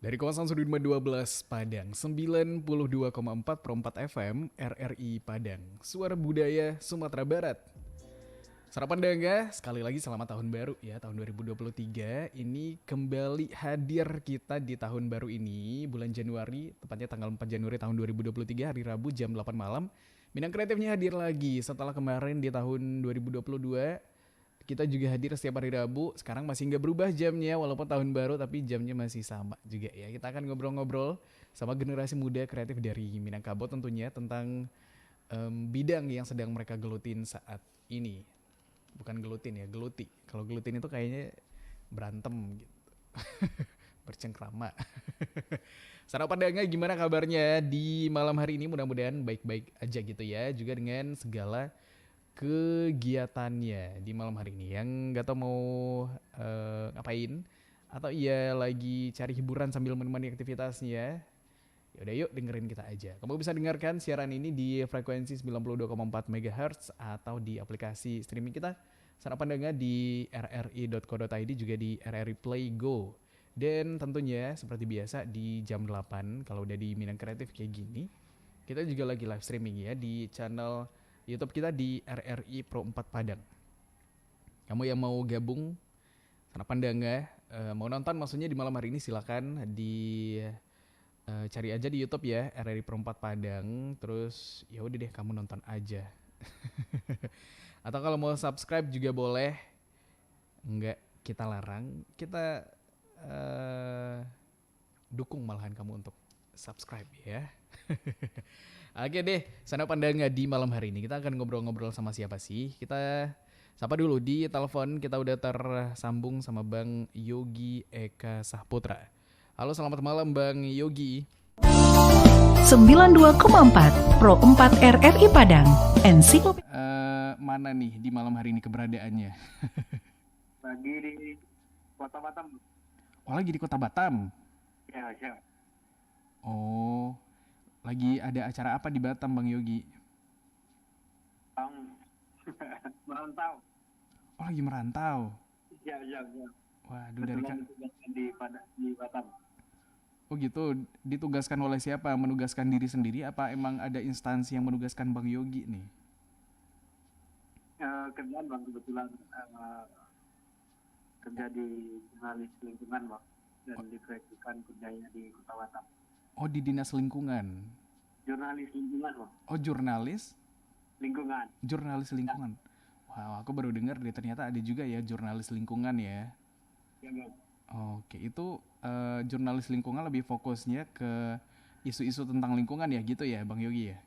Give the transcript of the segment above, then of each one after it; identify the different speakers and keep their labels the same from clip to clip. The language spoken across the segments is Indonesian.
Speaker 1: Dari kawasan Sudirman 12 Padang, 92,4 per 4 FM, RRI Padang, Suara Budaya Sumatera Barat. Sarapan Dangga, sekali lagi selamat tahun baru ya, tahun 2023. Ini kembali hadir kita di tahun baru ini, bulan Januari, tepatnya tanggal 4 Januari tahun 2023, hari Rabu jam 8 malam. Minang Kreatifnya hadir lagi setelah kemarin di tahun 2022. Kita juga hadir setiap hari Rabu. Sekarang masih nggak berubah jamnya walaupun tahun baru, tapi jamnya masih sama juga ya. Kita akan ngobrol-ngobrol sama generasi muda kreatif dari Minangkabau tentunya tentang bidang yang sedang mereka gelutin saat ini. Bukan gelutin ya, geluti. Kalau gelutin itu kayaknya berantem gitu. Bercengkrama. Sarapan Dangga, gimana kabarnya di malam hari ini? Mudah-mudahan baik-baik aja gitu ya. Juga dengan segala kegiatannya di malam hari ini. Yang nggak tahu mau ngapain atau ia lagi cari hiburan sambil menemani aktivitasnya, yaudah yuk dengerin kita aja. Kamu bisa dengarkan siaran ini di frekuensi 92,4 MHz atau di aplikasi streaming kita Sarapan Dangga di rri.co.id, juga di RRI Play Go. Dan tentunya seperti biasa di jam 8 kalau udah di Minang Kreatif kayak gini, kita juga lagi live streaming ya di channel YouTube kita di RRI Pro 4 Padang. Kamu yang mau gabung Sarapan Dangga, mau nonton maksudnya di malam hari ini, silakan di cari aja di YouTube ya, RRI Pro 4 Padang. Terus ya udah deh, kamu nonton aja. Atau kalau mau subscribe juga boleh. Enggak kita larang, kita dukung malahan kamu untuk subscribe ya. Oke deh, Sarapan Dangga di malam hari ini kita akan ngobrol-ngobrol sama siapa sih? Kita sapa dulu di telepon, kita udah tersambung sama Bang Yogi Eka Saputra. Halo, selamat malam Bang Yogi.
Speaker 2: 92,4 Pro 4 RRI Padang. Ensiklopedia.
Speaker 1: Mana nih di malam hari ini keberadaannya?
Speaker 3: Lagi di Kota Batam.
Speaker 1: Oh, lagi di Kota Batam.
Speaker 3: Ya, ya.
Speaker 1: Oh, lagi ada acara apa di Batam Bang Yogi?
Speaker 3: Bang, merantau.
Speaker 1: Oh, lagi merantau.
Speaker 3: Ya, ya, ya.
Speaker 1: Waduh, dari
Speaker 3: Kebetulan ditugaskan di Batam.
Speaker 1: Oh gitu, ditugaskan oleh siapa? Menugaskan diri sendiri apa emang ada instansi yang menugaskan Bang Yogi nih?
Speaker 3: Kerjaan Bang, kebetulan kerja di jurnalis lingkungan Bang, dan diproyeksikan kerjanya di Kota Batam.
Speaker 1: Oh, di Dinas Lingkungan.
Speaker 3: Jurnalis lingkungan Bang.
Speaker 1: Oh, jurnalis?
Speaker 3: Lingkungan.
Speaker 1: Jurnalis lingkungan. Wow, aku baru dengar deh, ternyata ada juga ya jurnalis lingkungan ya.
Speaker 3: Ya Bang.
Speaker 1: Oke, itu jurnalis lingkungan lebih fokusnya ke isu-isu tentang lingkungan ya gitu ya Bang Yogi ya?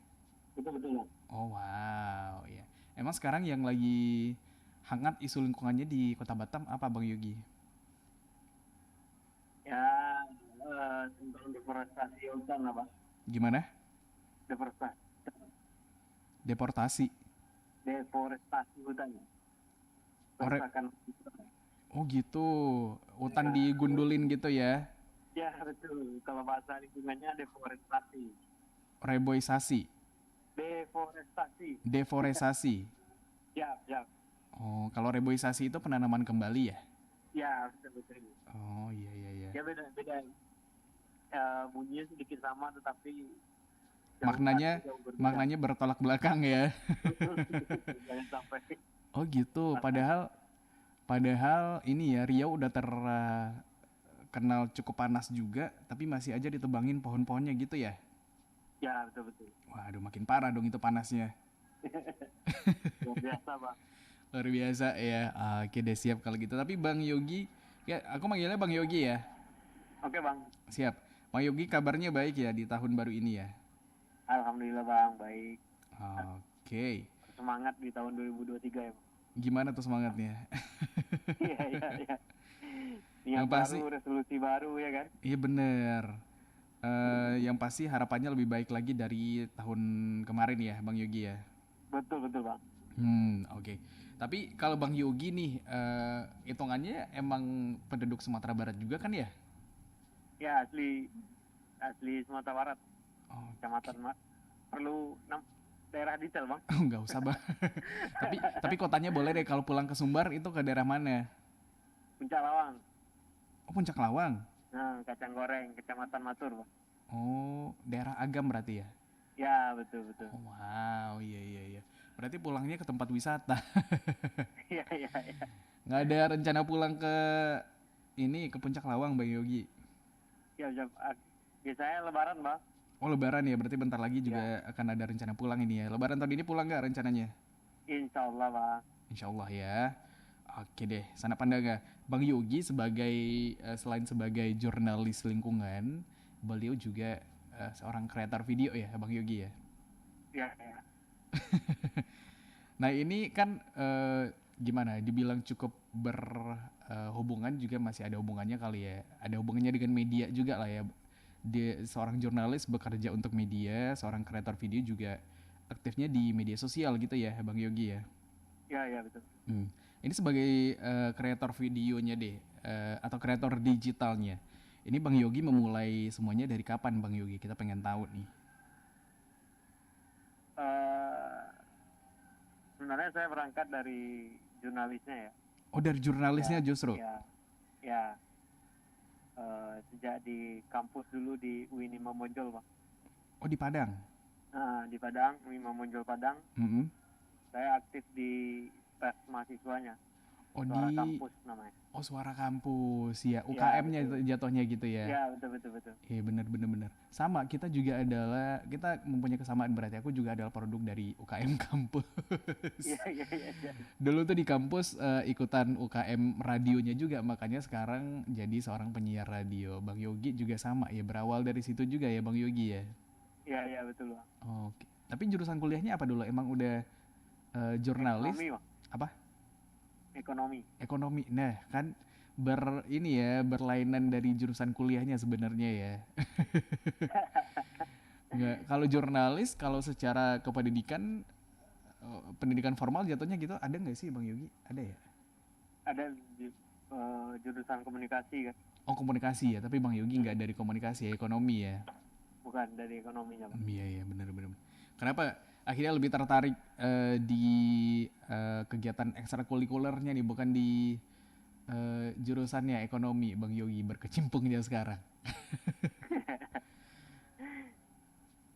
Speaker 3: Betul Bang.
Speaker 1: Oh wow, ya. Emang sekarang yang lagi hangat isu lingkungannya di Kota Batam apa Bang Yogi?
Speaker 3: Ya, tentang deforestasi hutan lah Bang.
Speaker 1: Gimana?
Speaker 3: Deforestasi hutan. Perusakan hutan.
Speaker 1: Oh gitu, hutan digundulin gitu ya?
Speaker 3: Ya betul, kalau bahasa lingkungannya deforestasi.
Speaker 1: Reboisasi, deforestation.
Speaker 3: Ya, ya.
Speaker 1: Oh, kalau reboisasi itu penanaman kembali ya?
Speaker 3: Ya, betul.
Speaker 1: Oh iya.
Speaker 3: Ya beda. Bunyinya sedikit sama tetapi
Speaker 1: Maknanya bertolak belakang ya.
Speaker 3: jangan sampai.
Speaker 1: Oh gitu, padahal ini ya, Riau udah terkenal cukup panas juga, tapi masih aja ditebangin pohon-pohonnya gitu ya?
Speaker 3: Ya, betul.
Speaker 1: Waduh, makin parah dong itu panasnya.
Speaker 3: Luar biasa, Bang.
Speaker 1: Luar biasa ya. Oke deh, siap kalau gitu. Tapi Bang Yogi, ya aku manggilnya Bang Yogi ya.
Speaker 3: Oke, Bang.
Speaker 1: Siap. Bang Yogi kabarnya baik ya di tahun baru ini ya?
Speaker 3: Alhamdulillah, Bang, baik.
Speaker 1: Oke.
Speaker 3: Semangat di tahun 2023 ya, Bang.
Speaker 1: Gimana tuh semangatnya?
Speaker 3: Iya.
Speaker 1: Yang
Speaker 3: Niat
Speaker 1: pasti,
Speaker 3: baru, resolusi baru ya kan?
Speaker 1: iya bener. Yang pasti harapannya lebih baik lagi dari tahun kemarin ya Bang Yogi ya?
Speaker 3: Betul, Bang.
Speaker 1: Oke. Tapi kalau Bang Yogi nih, hitungannya emang penduduk Sumatera Barat juga kan ya?
Speaker 3: Ya, asli Sumatera Barat.
Speaker 1: Oh,
Speaker 3: Kecamatan perlu daerah detail, Bang.
Speaker 1: nggak usah Bang. tapi kotanya boleh deh, kalau pulang ke Sumbar itu ke daerah mana?
Speaker 3: Puncak Lawang.
Speaker 1: Oh, Puncak Lawang.
Speaker 3: Nah, kacang goreng, Kecamatan Matur, Bang.
Speaker 1: Oh, daerah Agam berarti ya?
Speaker 3: Ya, betul betul.
Speaker 1: Oh, wow, iya iya iya. Berarti pulangnya ke tempat wisata.
Speaker 3: Iya iya iya.
Speaker 1: Nggak ada rencana pulang ke ini ke Puncak Lawang, Bang Yogi.
Speaker 3: Ya, biasanya Lebaran, Bang.
Speaker 1: Oh, Lebaran ya, berarti bentar lagi
Speaker 3: Ya,
Speaker 1: juga akan ada rencana pulang ini ya. Lebaran tahun ini pulang nggak rencananya?
Speaker 3: insya Allah, Bang.
Speaker 1: Insya Allah ya. Oke deh, sana pandang nggak? Bang Yogi sebagai selain sebagai jurnalis lingkungan, beliau juga seorang kreator video ya, Bang Yogi ya.
Speaker 3: Ya, ya.
Speaker 1: Nah ini kan gimana? Dibilang cukup berhubungan juga masih ada hubungannya kali ya. Ada hubungannya dengan media juga lah ya. Dia seorang jurnalis bekerja untuk media, seorang kreator video juga aktifnya di media sosial gitu ya, Bang Yogi ya.
Speaker 3: Ya, ya, betul.
Speaker 1: Hmm. Ini sebagai kreator videonya deh, atau kreator digitalnya. Ini Bang Yogi memulai semuanya dari kapan Bang Yogi? Kita pengen tahu nih.
Speaker 3: Eh, Sebenarnya saya berangkat dari jurnalisnya ya.
Speaker 1: Oh dari
Speaker 3: Ya,
Speaker 1: jurnalisnya justru?
Speaker 3: ya, ya. Sejak di kampus dulu di UIN Imam Bonjol, Bang.
Speaker 1: Oh di Padang?
Speaker 3: Nah, di Padang, UIN Imam Bonjol Padang,
Speaker 1: Mm-mm.
Speaker 3: saya aktif di pers mahasiswanya,
Speaker 1: Oh
Speaker 3: Suara
Speaker 1: di,
Speaker 3: Kampus namanya.
Speaker 1: oh suara kampus ya,
Speaker 3: Ya,
Speaker 1: UKM-nya
Speaker 3: betul.
Speaker 1: jatuhnya gitu ya?
Speaker 3: Ya, betul, betul, betul.
Speaker 1: Iya bener bener bener. Sama kita juga adalah, kita mempunyai kesamaan berarti aku juga adalah produk dari UKM kampus.
Speaker 3: Iya, iya, iya, iya.
Speaker 1: Dulu tuh di kampus ikutan UKM radionya juga, makanya sekarang jadi seorang penyiar radio. Bang Yogi juga sama ya, berawal dari situ juga ya Bang Yogi ya.
Speaker 3: Iya, iya, betul, Bang.
Speaker 1: Oke. Tapi jurusan kuliahnya apa dulu? Emang udah jurnalis?
Speaker 3: Ekonomi, Bang.
Speaker 1: Apa?
Speaker 3: Ekonomi.
Speaker 1: Ekonomi. Nah, kan ini ya, berlainan dari jurusan kuliahnya sebenarnya ya. Nggak, kalau jurnalis, kalau secara kependidikan, pendidikan formal jatuhnya gitu, ada nggak sih Bang Yogi? Ada ya?
Speaker 3: Ada jurusan komunikasi kan,
Speaker 1: Oh komunikasi ya, tapi Bang Yogi nggak dari komunikasi ya, ekonomi ya.
Speaker 3: bukan dari ekonominya, Bang.
Speaker 1: Iya iya benar-benar. Kenapa akhirnya lebih tertarik di kegiatan ekstrakurikulernya nih, bukan di jurusannya ekonomi, Bang Yogi berkecimpungnya sekarang?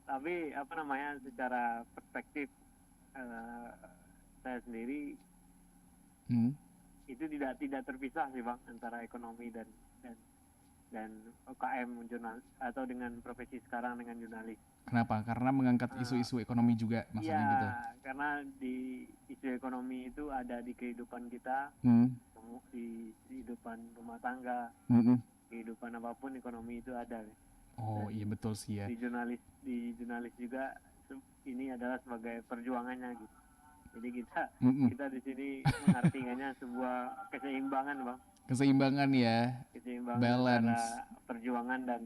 Speaker 3: Tapi apa namanya, secara perspektif eh, saya sendiri
Speaker 1: Hmm?
Speaker 3: itu tidak terpisah sih, Bang, antara ekonomi dan dan UKM jurnal atau dengan profesi sekarang dengan jurnalis.
Speaker 1: Kenapa? Karena mengangkat
Speaker 3: Eh,
Speaker 1: isu-isu ekonomi juga, maksudnya
Speaker 3: Ya,
Speaker 1: gitu.
Speaker 3: karena di isu ekonomi itu ada di kehidupan kita,
Speaker 1: Hmm.
Speaker 3: di kehidupan rumah tangga,
Speaker 1: Mm-mm.
Speaker 3: kehidupan apapun ekonomi itu ada.
Speaker 1: Oh
Speaker 3: Dan
Speaker 1: iya betul sih ya.
Speaker 3: di jurnalis juga ini adalah sebagai perjuangannya gitu. Jadi kita
Speaker 1: Mm-mm.
Speaker 3: kita di sini mengartikannya sebuah keseimbangan, Bang.
Speaker 1: Keseimbangan ya,
Speaker 3: Keseimbangan antara
Speaker 1: balance.
Speaker 3: perjuangan dan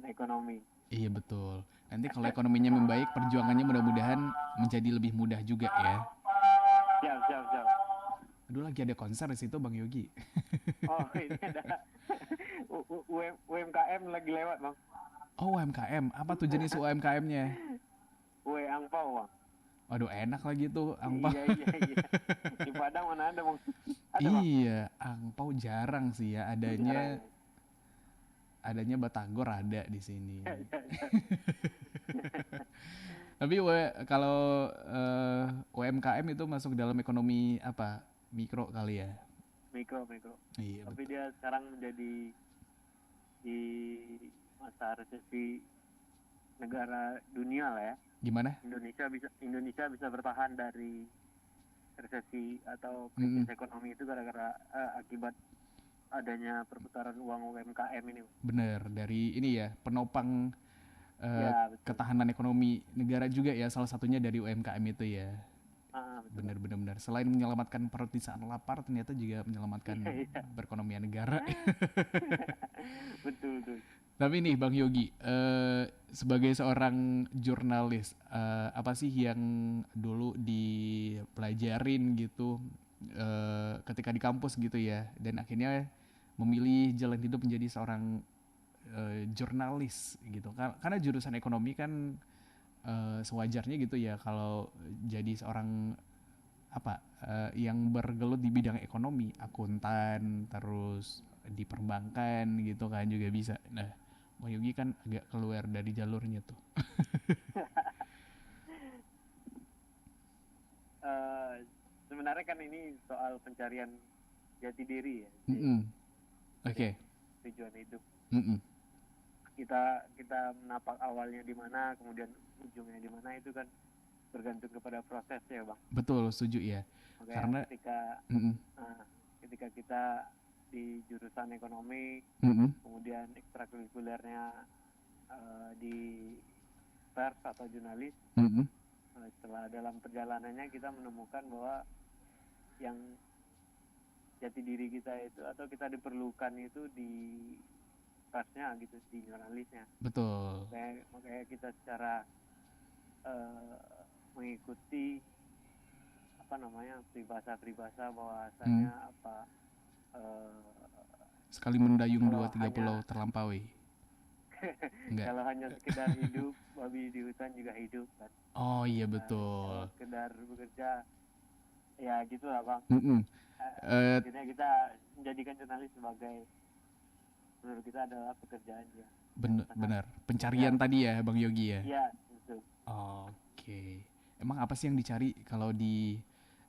Speaker 3: ekonomi.
Speaker 1: Iya betul. Nanti kalau ekonominya membaik, perjuangannya mudah-mudahan menjadi lebih mudah juga ya.
Speaker 3: Siap, siap, siap.
Speaker 1: Aduh lagi ada konser di situ Bang Yogi.
Speaker 3: Oh, ini ada UMKM lagi lewat, Bang.
Speaker 1: Oh UMKM, apa tuh jenis UMKM-nya?
Speaker 3: Kue angpau, Bang.
Speaker 1: Waduh enak lagi tuh angpau.
Speaker 3: Iya, iya, iya. Di Padang mana ada, Bang? Ada, Bang.
Speaker 1: Iya, angpau jarang sih ya.
Speaker 3: Jarang.
Speaker 1: Adanya batagor ada di sini.
Speaker 3: Ya, ya, ya.
Speaker 1: Tapi kalau UMKM itu masuk dalam ekonomi apa? Mikro kali ya.
Speaker 3: Mikro, mikro.
Speaker 1: Iya
Speaker 3: Tapi
Speaker 1: betul.
Speaker 3: dia sekarang menjadi di masa resesi negara dunia lah ya.
Speaker 1: Gimana?
Speaker 3: Indonesia bisa bertahan dari resesi atau
Speaker 1: Mm-mm.
Speaker 3: krisis ekonomi itu gara-gara akibat adanya perputaran uang UMKM ini.
Speaker 1: Bener, dari ini ya, penopang
Speaker 3: Ya, betul.
Speaker 1: ketahanan ekonomi negara juga ya, salah satunya dari UMKM itu ya.
Speaker 3: Betul.
Speaker 1: Bener bener. Selain menyelamatkan perut di saat lapar, ternyata juga menyelamatkan
Speaker 3: Iya, iya.
Speaker 1: perekonomian negara.
Speaker 3: Betul, betul.
Speaker 1: Tapi nih Bang Yogi, sebagai seorang jurnalis, apa sih yang dulu dipelajarin gitu ketika di kampus gitu ya, dan akhirnya memilih jalan hidup menjadi seorang jurnalis gitu. Karena jurusan ekonomi kan sewajarnya gitu ya, kalau jadi seorang apa yang bergelut di bidang ekonomi, akuntan, terus di perbankan gitu kan juga bisa. Nah, Bang Yogi kan agak keluar dari jalurnya tuh.
Speaker 3: Eh, Sebenarnya kan ini soal pencarian jati diri ya,
Speaker 1: Mm-mm.
Speaker 3: pencarian
Speaker 1: Oke.
Speaker 3: tujuan hidup.
Speaker 1: Mm-mm.
Speaker 3: Kita menapak awalnya di mana, kemudian ujungnya di mana, itu kan bergantung kepada proses ya bang.
Speaker 1: Betul, setuju ya.
Speaker 3: Makanya
Speaker 1: Karena mm-mm.
Speaker 3: ketika kita di jurusan ekonomi,
Speaker 1: Mm-mm.
Speaker 3: kemudian ekstrakurikulernya di pers atau jurnalis,
Speaker 1: Mm-mm.
Speaker 3: setelah dalam perjalanannya kita menemukan bahwa yang jati diri kita itu atau kita diperlukan itu di persnya gitu, di jurnalisnya.
Speaker 1: Betul.
Speaker 3: Makanya kita secara mengikuti apa namanya peribahasa bahwasanya
Speaker 1: Sekali mendayung
Speaker 3: kalau
Speaker 1: 2-3 pulau terlampaui. Enggak.
Speaker 3: kalau hanya sekedar hidup, babi di hutan juga hidup kan.
Speaker 1: Oh iya
Speaker 3: Kalau
Speaker 1: betul.
Speaker 3: sekedar bekerja ya gitulah bang.
Speaker 1: Mm-mm.
Speaker 3: Akhirnya kita menjadikan jurnalis sebagai, menurut kita adalah pekerjaan ya.
Speaker 1: Benar. Pencarian tadi ya Bang Yogi ya.
Speaker 3: Iya betul.
Speaker 1: Oke. Emang apa sih yang dicari kalau di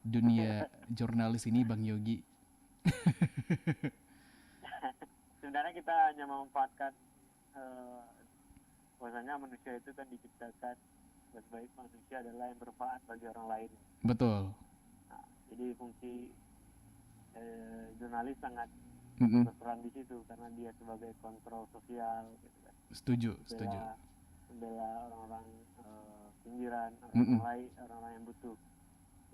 Speaker 1: dunia jurnalis ini Bang Yogi?
Speaker 3: Sebenarnya kita hanya memanfaatkan bahwasanya manusia itu kan diciptakan, sebaik manusia adalah yang bermanfaat bagi orang lain.
Speaker 1: Betul.
Speaker 3: Nah, jadi fungsi jurnalis sangat
Speaker 1: Mm-mm.
Speaker 3: berperan di situ karena dia sebagai kontrol sosial gitu kan.
Speaker 1: Setuju.
Speaker 3: Membela orang-orang pinggiran,
Speaker 1: Mm-mm.
Speaker 3: orang-orang yang butuh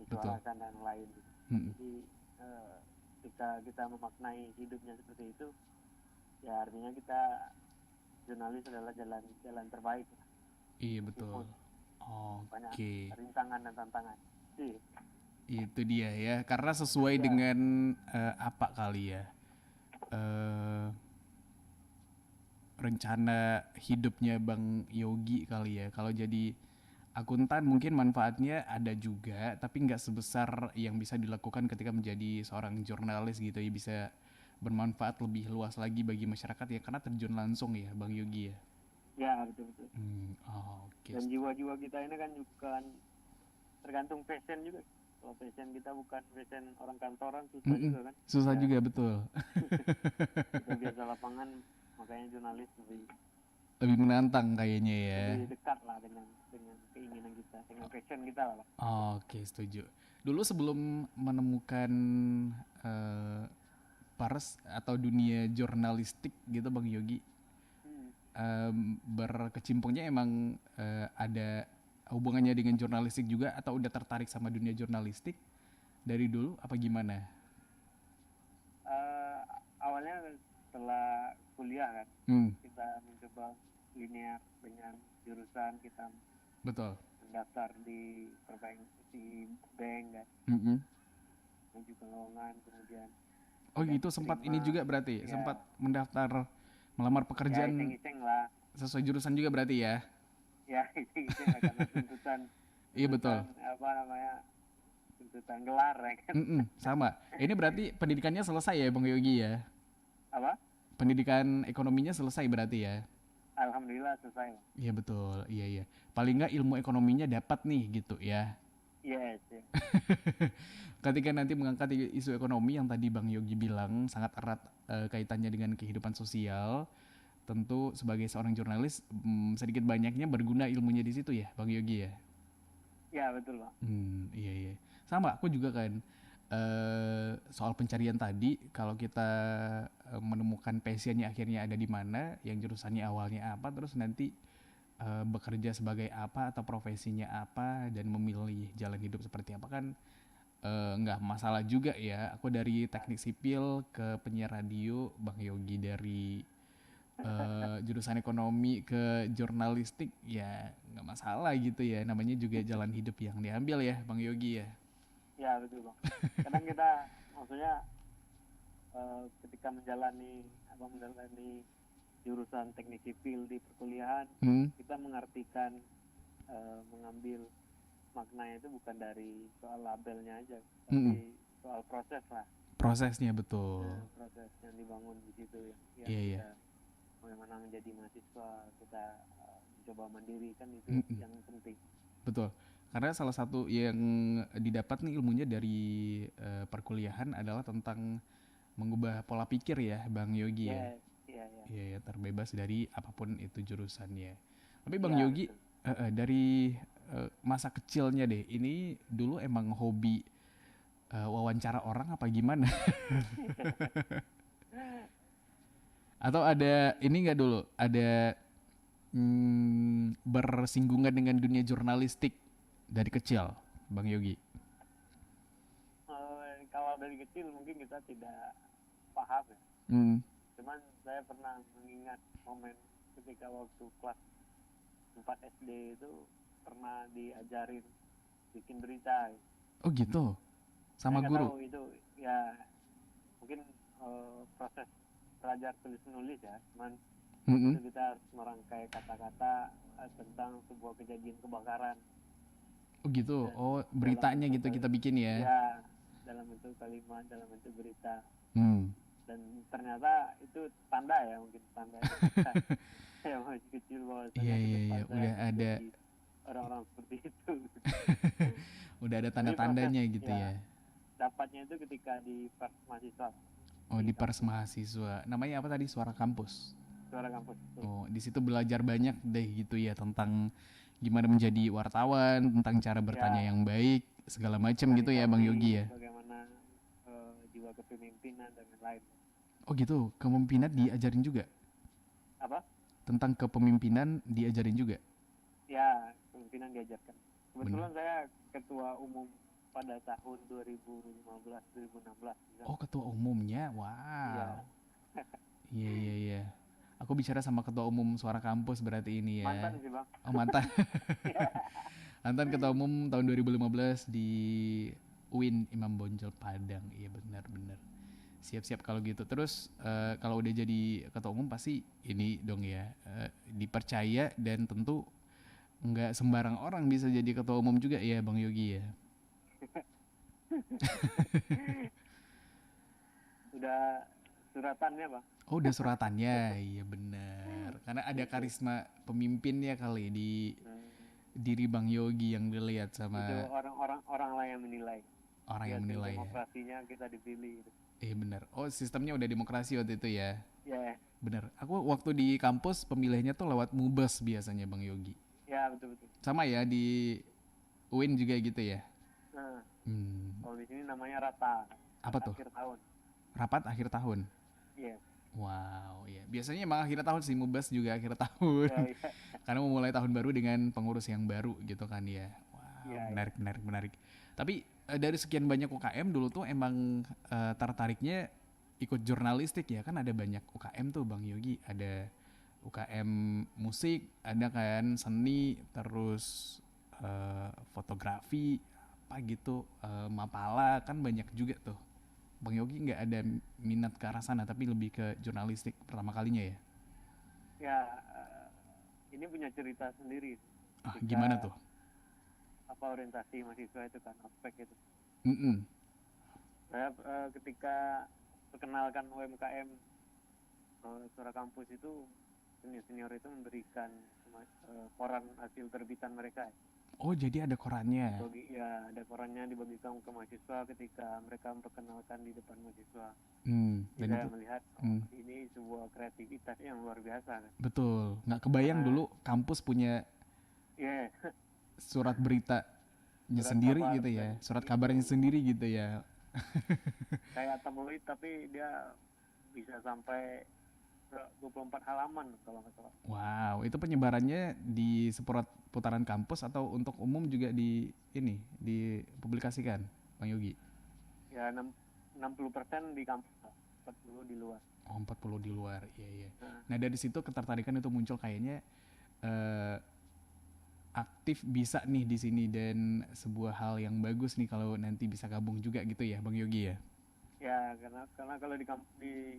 Speaker 3: disuarakan dan lain gitu.
Speaker 1: Mm-mm.
Speaker 3: Jadi ketika kita memaknai hidupnya seperti itu, ya artinya kita jurnalis adalah jalan terbaik.
Speaker 1: Iya betul.
Speaker 3: Banyak
Speaker 1: Oke.
Speaker 3: rintangan dan tantangan.
Speaker 1: Itu dia ya. Karena sesuai dengan apa kali ya? Rencana hidupnya Bang Yogi kali ya. Kalau jadi akuntan mungkin manfaatnya ada juga, tapi nggak sebesar yang bisa dilakukan ketika menjadi seorang jurnalis gitu ya. Bisa bermanfaat lebih luas lagi bagi masyarakat ya, karena terjun langsung ya Bang Yogi ya.
Speaker 3: Ya betul.
Speaker 1: Oke.
Speaker 3: Dan jiwa-jiwa kita ini kan juga tergantung passion juga. Kalau passion kita bukan passion orang kantoran, susah juga kan.
Speaker 1: Susah juga betul.
Speaker 3: Kita biasa lapangan, makanya jurnalis
Speaker 1: lebih menantang kayaknya ya.
Speaker 3: lebih dekat lah dengan keinginan kita, dengan passion kita lah.
Speaker 1: Oke, setuju. Dulu sebelum menemukan pers atau dunia jurnalistik gitu Bang Yogi, berkecimpungnya emang ada hubungannya dengan jurnalistik juga atau udah tertarik sama dunia jurnalistik dari dulu apa gimana?
Speaker 3: Awalnya setelah kuliah kan, kita mencoba linear dengan jurusan, kita
Speaker 1: Betul.
Speaker 3: mendaftar di bank kan, menuju lowongan, kemudian
Speaker 1: gitu sempat ini juga berarti ya. Sempat mendaftar melamar pekerjaan
Speaker 3: ya, iseng-iseng lah.
Speaker 1: Sesuai jurusan juga berarti ya.
Speaker 3: Ya iseng-iseng lah karena tuntutan
Speaker 1: iya betul.
Speaker 3: Tuntutan gelar ya kan.
Speaker 1: Sama. Ini berarti pendidikannya selesai ya Bang Yogi ya?
Speaker 3: Apa?
Speaker 1: Pendidikan ekonominya selesai berarti ya?
Speaker 3: Alhamdulillah selesai.
Speaker 1: Iya betul, iya. Paling nggak ilmu ekonominya dapat nih gitu ya.
Speaker 3: Yes.
Speaker 1: Ketika nanti mengangkat isu ekonomi yang tadi Bang Yogi bilang sangat erat kaitannya dengan kehidupan sosial, tentu sebagai seorang jurnalis sedikit banyaknya berguna ilmunya di situ ya Bang Yogi ya.
Speaker 3: Ya betul Pak.
Speaker 1: Iya. Sama aku juga kan soal pencarian tadi, kalau kita menemukan passionnya akhirnya ada di mana, yang jurusannya awalnya apa, terus nanti bekerja sebagai apa atau profesinya apa dan memilih jalan hidup seperti apa kan nggak masalah juga ya. Aku dari teknik sipil ke penyiar radio, Bang Yogi dari jurusan ekonomi ke jurnalistik, ya nggak masalah gitu ya. Namanya juga jalan hidup yang diambil ya Bang Yogi ya.
Speaker 3: Ya betul Bang. Kadang kita maksudnya ketika menjalani jurusan teknik sipil di perkuliahan, kita mengartikan mengambil maknanya itu bukan dari soal labelnya aja, tapi soal proses lah.
Speaker 1: Prosesnya betul.
Speaker 3: Nah, proses yang dibangun di situ yang
Speaker 1: Iya, iya.
Speaker 3: kita bagaimana menjadi mahasiswa, kita mencoba mandiri kan itu
Speaker 1: Mm-mm.
Speaker 3: yang penting.
Speaker 1: Betul. Karena salah satu yang didapat nih ilmunya dari perkuliahan adalah tentang mengubah pola pikir ya, Bang Yogi ya.
Speaker 3: Yes, iya ya.
Speaker 1: Iya ya, terbebas dari apapun itu jurusannya. Tapi Bang
Speaker 3: Ya,
Speaker 1: Yogi,
Speaker 3: betul.
Speaker 1: dari masa kecilnya deh, ini dulu emang hobi wawancara orang apa gimana? Atau ada ini nggak dulu? Ada bersinggungan dengan dunia jurnalistik dari kecil, Bang Yogi?
Speaker 3: Kalau dari kecil mungkin kita tidak paham ya.
Speaker 1: Hmm.
Speaker 3: Cuman saya pernah mengingat momen ketika waktu kelas 4 SD itu pernah diajarin bikin berita.
Speaker 1: Oh gitu, sama
Speaker 3: Saya nggak
Speaker 1: guru.
Speaker 3: tahu itu ya mungkin proses belajar tulis menulis ya. Cuman
Speaker 1: Mm-mm.
Speaker 3: itu kita harus merangkai kata-kata tentang sebuah kejadian kebakaran.
Speaker 1: Oh gitu,
Speaker 3: Dan
Speaker 1: oh
Speaker 3: dalam
Speaker 1: beritanya
Speaker 3: bentuk
Speaker 1: gitu kita bikin ya.
Speaker 3: ya dalam bentuk kalimat, dalam bentuk berita.
Speaker 1: Hmm.
Speaker 3: Dan ternyata itu tanda ya, mungkin tanda ketika saya masih kecil bahwasanya
Speaker 1: Iya
Speaker 3: ke
Speaker 1: iya
Speaker 3: depan
Speaker 1: iya,
Speaker 3: saya
Speaker 1: udah
Speaker 3: akan
Speaker 1: ada
Speaker 3: jadi orang-orang seperti itu.
Speaker 1: udah ada
Speaker 3: Jadi
Speaker 1: tanda-tandanya
Speaker 3: proses
Speaker 1: gitu
Speaker 3: ya
Speaker 1: ya.
Speaker 3: dapatnya itu ketika di pers mahasiswa
Speaker 1: Oh di pers
Speaker 3: kampus,
Speaker 1: mahasiswa. Namanya apa tadi? Suara kampus.
Speaker 3: suara kampus itu.
Speaker 1: Oh di situ belajar banyak deh gitu ya tentang gimana menjadi wartawan, tentang cara bertanya
Speaker 3: Ya,
Speaker 1: yang baik, segala macam gitu ya Bang Yogi ya.
Speaker 3: bagaimana jiwa kepemimpinan dan lain-lain.
Speaker 1: Oh gitu, kepemimpinan diajarin juga.
Speaker 3: Apa?
Speaker 1: Tentang kepemimpinan diajarin juga.
Speaker 3: Ya, kepemimpinan diajarkan.
Speaker 1: Bener.
Speaker 3: Kebetulan saya ketua umum pada tahun 2015-2016.
Speaker 1: Oh ketua umumnya,
Speaker 3: Iya.
Speaker 1: wow. Iya iya iya. Aku bicara sama ketua umum Suara Kampus berarti ini ya.
Speaker 3: Mantan sih bang.
Speaker 1: Oh mantan. Mantan ketua umum tahun 2015 di UIN Imam Bonjol Padang. Iya benar-benar. Siap-siap kalau gitu. Terus kalau udah jadi ketua umum pasti ini dong ya, dipercaya dan tentu nggak sembarang orang bisa jadi ketua umum juga ya Bang Yogi ya.
Speaker 3: Udah suratannya bang.
Speaker 1: Oh udah suratannya, iya benar. Karena ada karisma pemimpinnya kali di diri Bang Yogi yang dilihat
Speaker 3: Itu
Speaker 1: sama
Speaker 3: orang lain yang menilai.
Speaker 1: orang
Speaker 3: Ya,
Speaker 1: yang
Speaker 3: hasil
Speaker 1: menilai ya.
Speaker 3: demokrasinya kita dipilih.
Speaker 1: Benar. Oh sistemnya udah demokrasi waktu itu ya.
Speaker 3: Ya,
Speaker 1: Bener. Aku waktu di kampus pemilihnya tuh lewat Mubes biasanya Bang Yogi.
Speaker 3: ya betul betul.
Speaker 1: Sama ya di UIN juga gitu ya.
Speaker 3: Nah,
Speaker 1: Hmm.
Speaker 3: kalau di sini namanya rata.
Speaker 1: Apa tuh?
Speaker 3: Akhir tahun.
Speaker 1: Rapat akhir tahun.
Speaker 3: Iya.
Speaker 1: Wow, ya. Biasanya emang akhir tahun sih Mubes juga akhir tahun.
Speaker 3: Ya, ya.
Speaker 1: Karena memulai tahun baru dengan pengurus yang baru gitu kan ya. Wow,
Speaker 3: Iya, iya.
Speaker 1: menarik, menarik, menarik. Tapi dari sekian banyak UKM dulu tuh emang tertariknya ikut jurnalistik ya kan ada banyak UKM tuh Bang Yogi. Ada UKM musik, ada kan seni, terus fotografi, apa gitu, mapala kan banyak juga tuh. Bang Yogi nggak ada minat ke arah sana tapi lebih ke jurnalistik pertama kalinya ya.
Speaker 3: Ya, ini punya cerita sendiri.
Speaker 1: Ah,
Speaker 3: Ketika
Speaker 1: gimana tuh?
Speaker 3: apa orientasi mahasiswa itu kan ospek itu.
Speaker 1: Mm-mm.
Speaker 3: Saya ketika perkenalkan UMKM Suara Kampus itu senior itu memberikan koran hasil terbitan mereka.
Speaker 1: Oh jadi ada korannya.
Speaker 3: Ya ada korannya dibagikan ke mahasiswa ketika mereka memperkenalkan di depan mahasiswa.
Speaker 1: Dan
Speaker 3: Jadi saya
Speaker 1: itu
Speaker 3: melihat ini sebuah kreativitas yang luar biasa kan.
Speaker 1: betul. Nggak kebayang dulu kampus punya
Speaker 3: Iya.
Speaker 1: surat beritanya
Speaker 3: Surat
Speaker 1: sendiri
Speaker 3: kabar
Speaker 1: gitu ya,
Speaker 3: dan
Speaker 1: surat
Speaker 3: itu
Speaker 1: kabarnya sendiri gitu ya.
Speaker 3: kayak tabloid tapi dia bisa sampai 24 halaman kalau nggak salah.
Speaker 1: Wow, itu penyebarannya di seputaran kampus atau untuk umum juga di ini dipublikasikan, Bang Yogi?
Speaker 3: Ya 60% di kampus, 40 di luar.
Speaker 1: Oh 40 di luar, iya iya.
Speaker 3: Nah,
Speaker 1: Nah dari situ ketertarikan itu muncul kayaknya aktif bisa nih di sini dan sebuah hal yang bagus nih kalau nanti bisa gabung juga gitu ya Bang Yogi ya.
Speaker 3: ya karena kalau di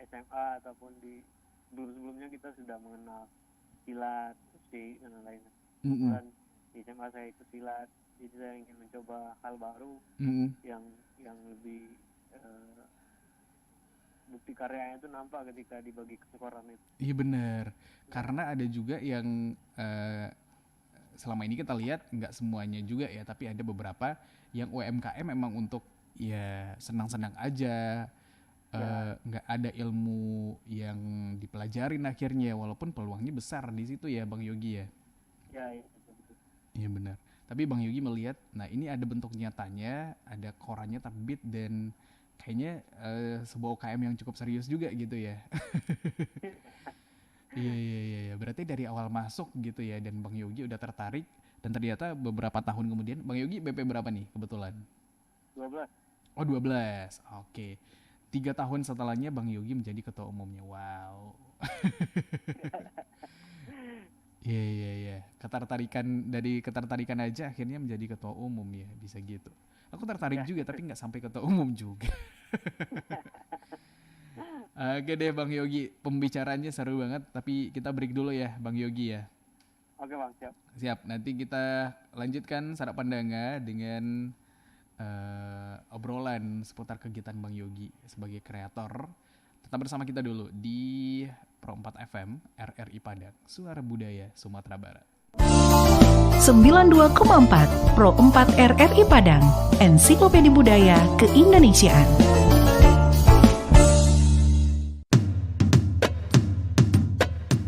Speaker 3: SMA ataupun di sebelumnya kita sudah mengenal silat, musik dan lain-lain.
Speaker 1: Mm-mm.
Speaker 3: Dan di SMA saya ikut silat, jadi saya ingin mencoba hal baru
Speaker 1: Mm-mm.
Speaker 3: yang lebih bukti karyanya itu nampak ketika dibagi ke koran itu.
Speaker 1: Iya bener, karena ada juga yang selama ini kita lihat nggak semuanya juga ya, tapi ada beberapa yang UMKM memang untuk ya senang-senang aja, nggak ada ilmu yang dipelajarin akhirnya, walaupun peluangnya besar di situ ya Bang Yogi ya.
Speaker 3: Ya, betul.
Speaker 1: Iya benar. Tapi Bang Yogi melihat, nah ini ada bentuk nyatanya, ada korannya terbit dan kayaknya sebuah UKM yang cukup serius juga gitu ya. Iya. Berarti dari awal masuk gitu ya, dan Bang Yogi udah tertarik, dan ternyata beberapa tahun kemudian, Bang Yogi BP berapa nih kebetulan?
Speaker 3: 12.
Speaker 1: Oh 12, oke. 3 tahun setelahnya Bang Yogi menjadi ketua umumnya, wow. Iya. Ketertarikan aja akhirnya menjadi ketua umum ya, bisa gitu. Aku tertarik juga tapi nggak sampai ketua umum juga. Oke deh Bang Yogi, pembicaranya seru banget, tapi kita break dulu ya Bang Yogi ya.
Speaker 3: Oke Bang, siap.
Speaker 1: Siap, nanti kita lanjutkan Sarapan Danga dengan obrolan seputar kegiatan Bang Yogi sebagai kreator. Tetap bersama kita dulu di Pro 4 FM RRI Padang, Suara Budaya Sumatera Barat.
Speaker 2: 92,4 Pro 4 RRI Padang, Ensiklopedia Budaya Keindonesiaan.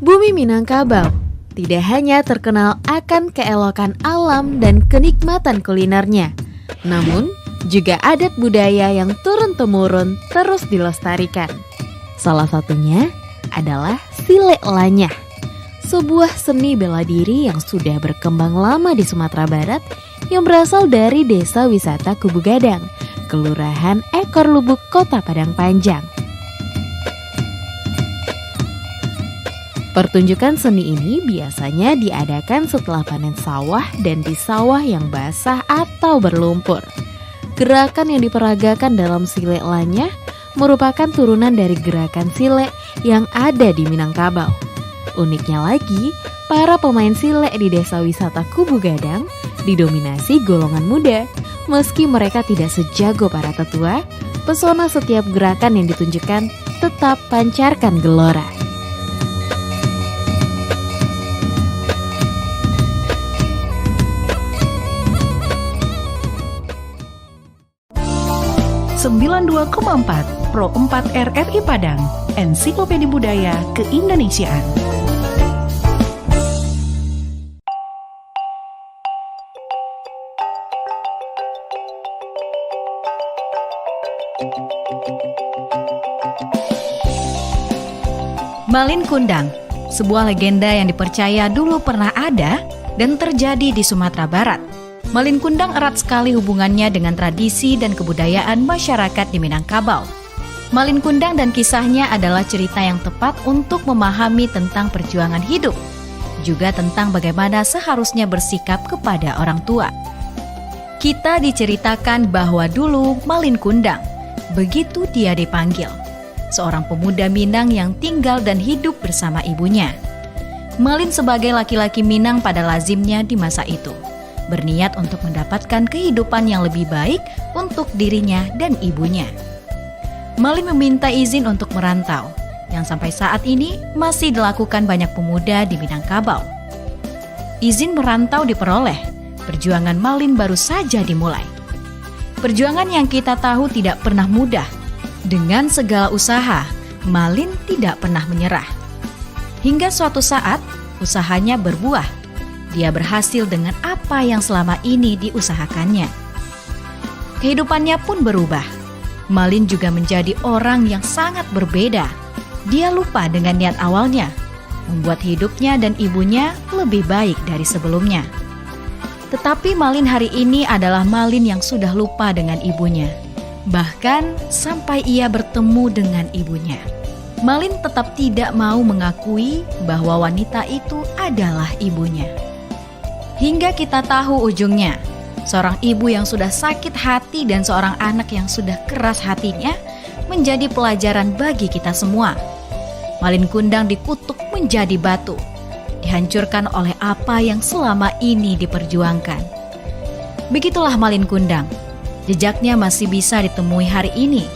Speaker 4: Bumi Minangkabau tidak hanya terkenal akan keelokan alam dan kenikmatan kulinernya, namun juga adat budaya yang turun-temurun terus dilestarikan. Salah satunya adalah Silek Lanyah, sebuah seni bela diri yang sudah berkembang lama di Sumatera Barat yang berasal dari Desa Wisata Kubu Gadang, Kelurahan Ekor Lubuk, Kota Padang Panjang. Pertunjukan seni ini biasanya diadakan setelah panen sawah dan di sawah yang basah atau berlumpur. Gerakan yang diperagakan dalam Silek Lanyah merupakan turunan dari gerakan silek yang ada di Minangkabau. Uniknya lagi, para pemain silek di Desa Wisata Kubu Gadang didominasi golongan muda. Meski mereka tidak sejago para tetua, pesona setiap gerakan yang ditunjukkan tetap pancarkan gelora.
Speaker 2: Sembilan 92,4 Pro 4 RRI Padang, Ensiklopedia Budaya Keindonesiaan. Malin Kundang, sebuah legenda yang dipercaya dulu pernah ada dan terjadi di Sumatera Barat. Malin Kundang erat sekali hubungannya dengan tradisi dan kebudayaan masyarakat di Minangkabau. Malin Kundang dan kisahnya adalah cerita yang tepat untuk memahami tentang perjuangan hidup, juga tentang bagaimana seharusnya bersikap kepada orang tua. Kita diceritakan bahwa dulu Malin Kundang, begitu dia dipanggil, seorang pemuda Minang yang tinggal dan hidup bersama ibunya. Malin sebagai laki-laki Minang pada lazimnya di masa itu, berniat untuk mendapatkan kehidupan yang lebih baik untuk dirinya dan ibunya. Malin meminta izin untuk merantau, yang sampai saat ini masih dilakukan banyak pemuda di Minangkabau. Izin merantau diperoleh, perjuangan Malin baru saja dimulai. Perjuangan yang kita tahu tidak pernah mudah. Dengan segala usaha, Malin tidak pernah menyerah. Hingga suatu saat, usahanya berbuah. Dia berhasil dengan apa yang selama ini diusahakannya. Kehidupannya pun berubah. Malin juga menjadi orang yang sangat berbeda. Dia lupa dengan niat awalnya, membuat hidupnya dan ibunya lebih baik dari sebelumnya. Tetapi Malin hari ini adalah Malin yang sudah lupa dengan ibunya. Bahkan sampai ia bertemu dengan ibunya, Malin tetap tidak mau mengakui bahwa wanita itu adalah ibunya. Hingga kita tahu ujungnya, seorang ibu yang sudah sakit hati dan seorang anak yang sudah keras hatinya menjadi pelajaran bagi kita semua. Malin Kundang dikutuk menjadi batu, dihancurkan oleh apa yang selama ini diperjuangkan. Begitulah Malin Kundang, Jejaknya masih bisa ditemui hari ini.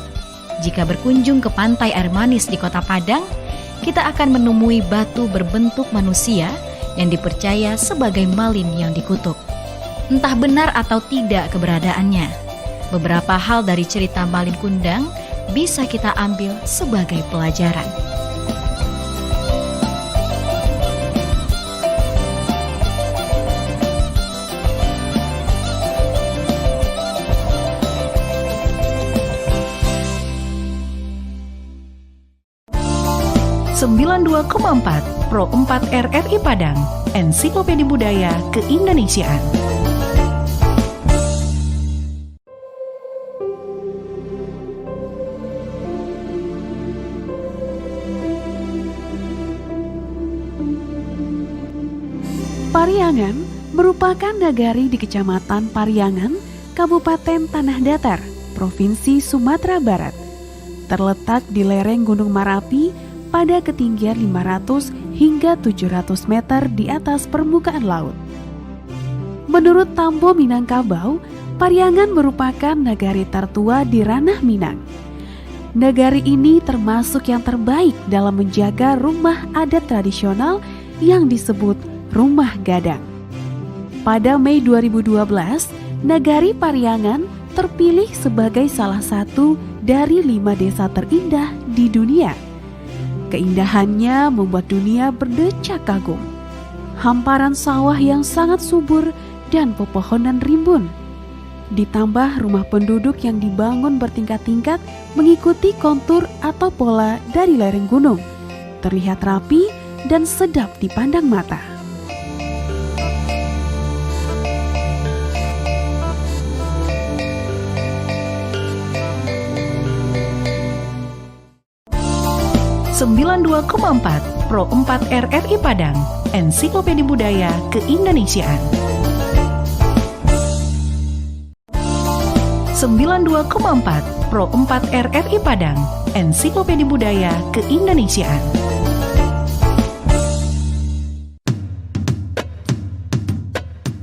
Speaker 2: Jika berkunjung ke pantai air manis di Kota Padang, kita akan menemui batu berbentuk manusia yang dipercaya sebagai malin yang dikutuk. Entah benar atau tidak keberadaannya, beberapa hal dari cerita Malin Kundang bisa kita ambil sebagai pelajaran. Pro 4 RRI Padang, Ensiklopedia Budaya Keindonesiaan.
Speaker 5: Pariangan merupakan nagari di Kecamatan Pariangan, Kabupaten Tanah Datar, Provinsi Sumatera Barat. Terletak di lereng Gunung Marapi pada ketinggian 500 hingga 700 meter di atas permukaan laut. Menurut Tambo Minangkabau, Pariangan merupakan nagari tertua di ranah Minang. Nagari ini termasuk yang terbaik dalam menjaga rumah adat tradisional yang disebut Rumah Gadang. Pada Mei 2012, Nagari Pariangan terpilih sebagai salah satu dari 5 desa terindah di dunia. Keindahannya membuat dunia berdecak kagum. Hamparan sawah yang sangat subur dan pepohonan rimbun. Ditambah rumah penduduk yang dibangun bertingkat-tingkat mengikuti kontur atau pola dari lereng gunung. Terlihat rapi dan sedap dipandang mata.
Speaker 2: Pro 4 RRI Padang, Ensiklopedia Budaya Keindonesiaan. 92,4 Pro 4 RRI Padang, Ensiklopedia Budaya Keindonesiaan.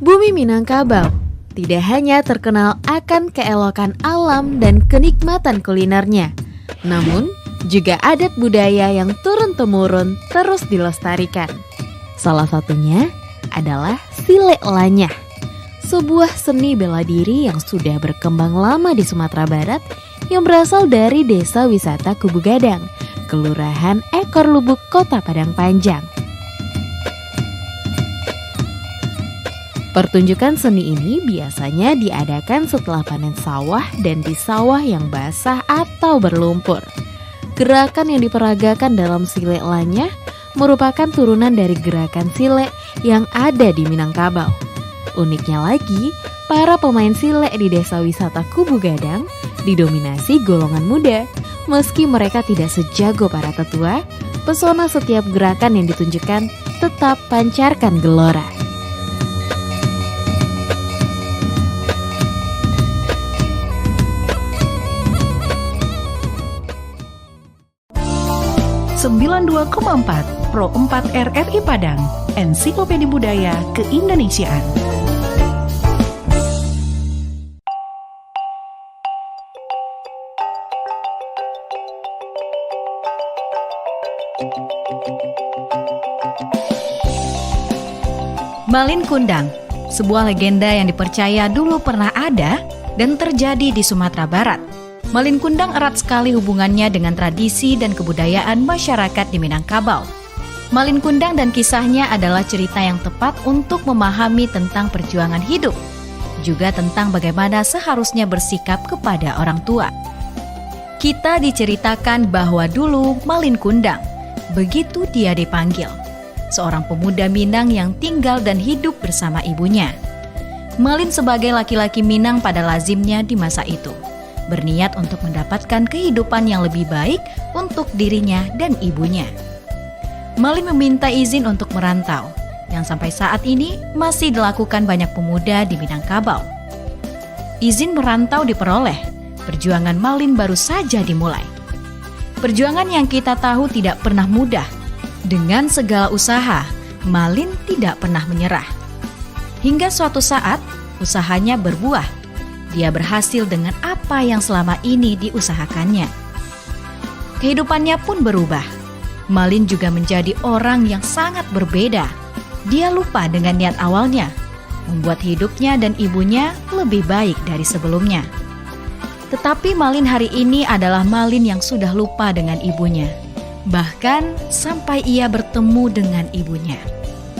Speaker 4: Bumi Minangkabau tidak hanya terkenal akan keelokan alam dan kenikmatan kulinernya, namun juga adat budaya yang turun-temurun terus dilestarikan. Salah satunya adalah Silek Lanyah, sebuah seni bela diri yang sudah berkembang lama di Sumatera Barat yang berasal dari Desa Wisata Kubu Gadang, Kelurahan Ekor Lubuk, Kota Padang Panjang. Pertunjukan seni ini biasanya diadakan setelah panen sawah dan di sawah yang basah atau berlumpur. Gerakan yang diperagakan dalam Silek Lanyah merupakan turunan dari gerakan silek yang ada di Minangkabau. Uniknya lagi, para pemain silek di Desa Wisata Kubu Gadang didominasi golongan muda. Meski mereka tidak sejago para tetua, pesona setiap gerakan yang ditunjukkan tetap pancarkan gelora.
Speaker 2: Pro 4 RRI Padang, Ensiklopedia Budaya Keindonesiaan. Malin Kundang, sebuah legenda yang dipercaya dulu pernah ada dan terjadi di Sumatera Barat. Malin Kundang erat sekali hubungannya dengan tradisi dan kebudayaan masyarakat di Minangkabau. Malin Kundang dan kisahnya adalah cerita yang tepat untuk memahami tentang perjuangan hidup, juga tentang bagaimana seharusnya bersikap kepada orang tua. Kita diceritakan bahwa dulu Malin Kundang, begitu dia dipanggil, seorang pemuda Minang yang tinggal dan hidup bersama ibunya. Malin sebagai laki-laki Minang pada lazimnya di masa itu, berniat untuk mendapatkan kehidupan yang lebih baik untuk dirinya dan ibunya. Malin meminta izin untuk merantau, yang sampai saat ini masih dilakukan banyak pemuda di Minangkabau. Izin merantau diperoleh, perjuangan Malin baru saja dimulai. Perjuangan yang kita tahu tidak pernah mudah. Dengan segala usaha, Malin tidak pernah menyerah. Hingga suatu saat, usahanya berbuah. dia berhasil dengan apa yang selama ini diusahakannya. Kehidupannya pun berubah. Malin juga menjadi orang yang sangat berbeda. Dia lupa dengan niat awalnya, membuat hidupnya dan ibunya lebih baik dari sebelumnya. Tetapi Malin hari ini adalah Malin yang sudah lupa dengan ibunya. Bahkan sampai ia bertemu dengan ibunya.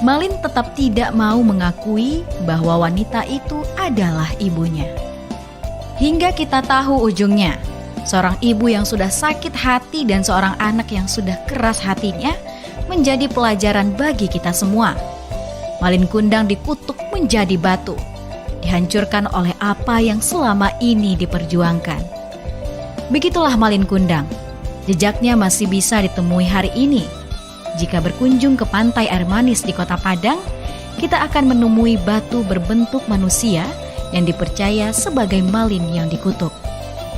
Speaker 2: Malin tetap tidak mau mengakui bahwa wanita itu adalah ibunya. Hingga kita tahu ujungnya, seorang ibu yang sudah sakit hati dan seorang anak yang sudah keras hatinya menjadi pelajaran bagi kita semua. Malin Kundang dikutuk menjadi batu, dihancurkan oleh apa yang selama ini diperjuangkan. Begitulah Malin Kundang. Jejaknya masih bisa ditemui hari ini. Jika berkunjung ke pantai air manis di Kota Padang, kita akan menemui batu berbentuk manusia yang dipercaya sebagai Malin yang dikutuk.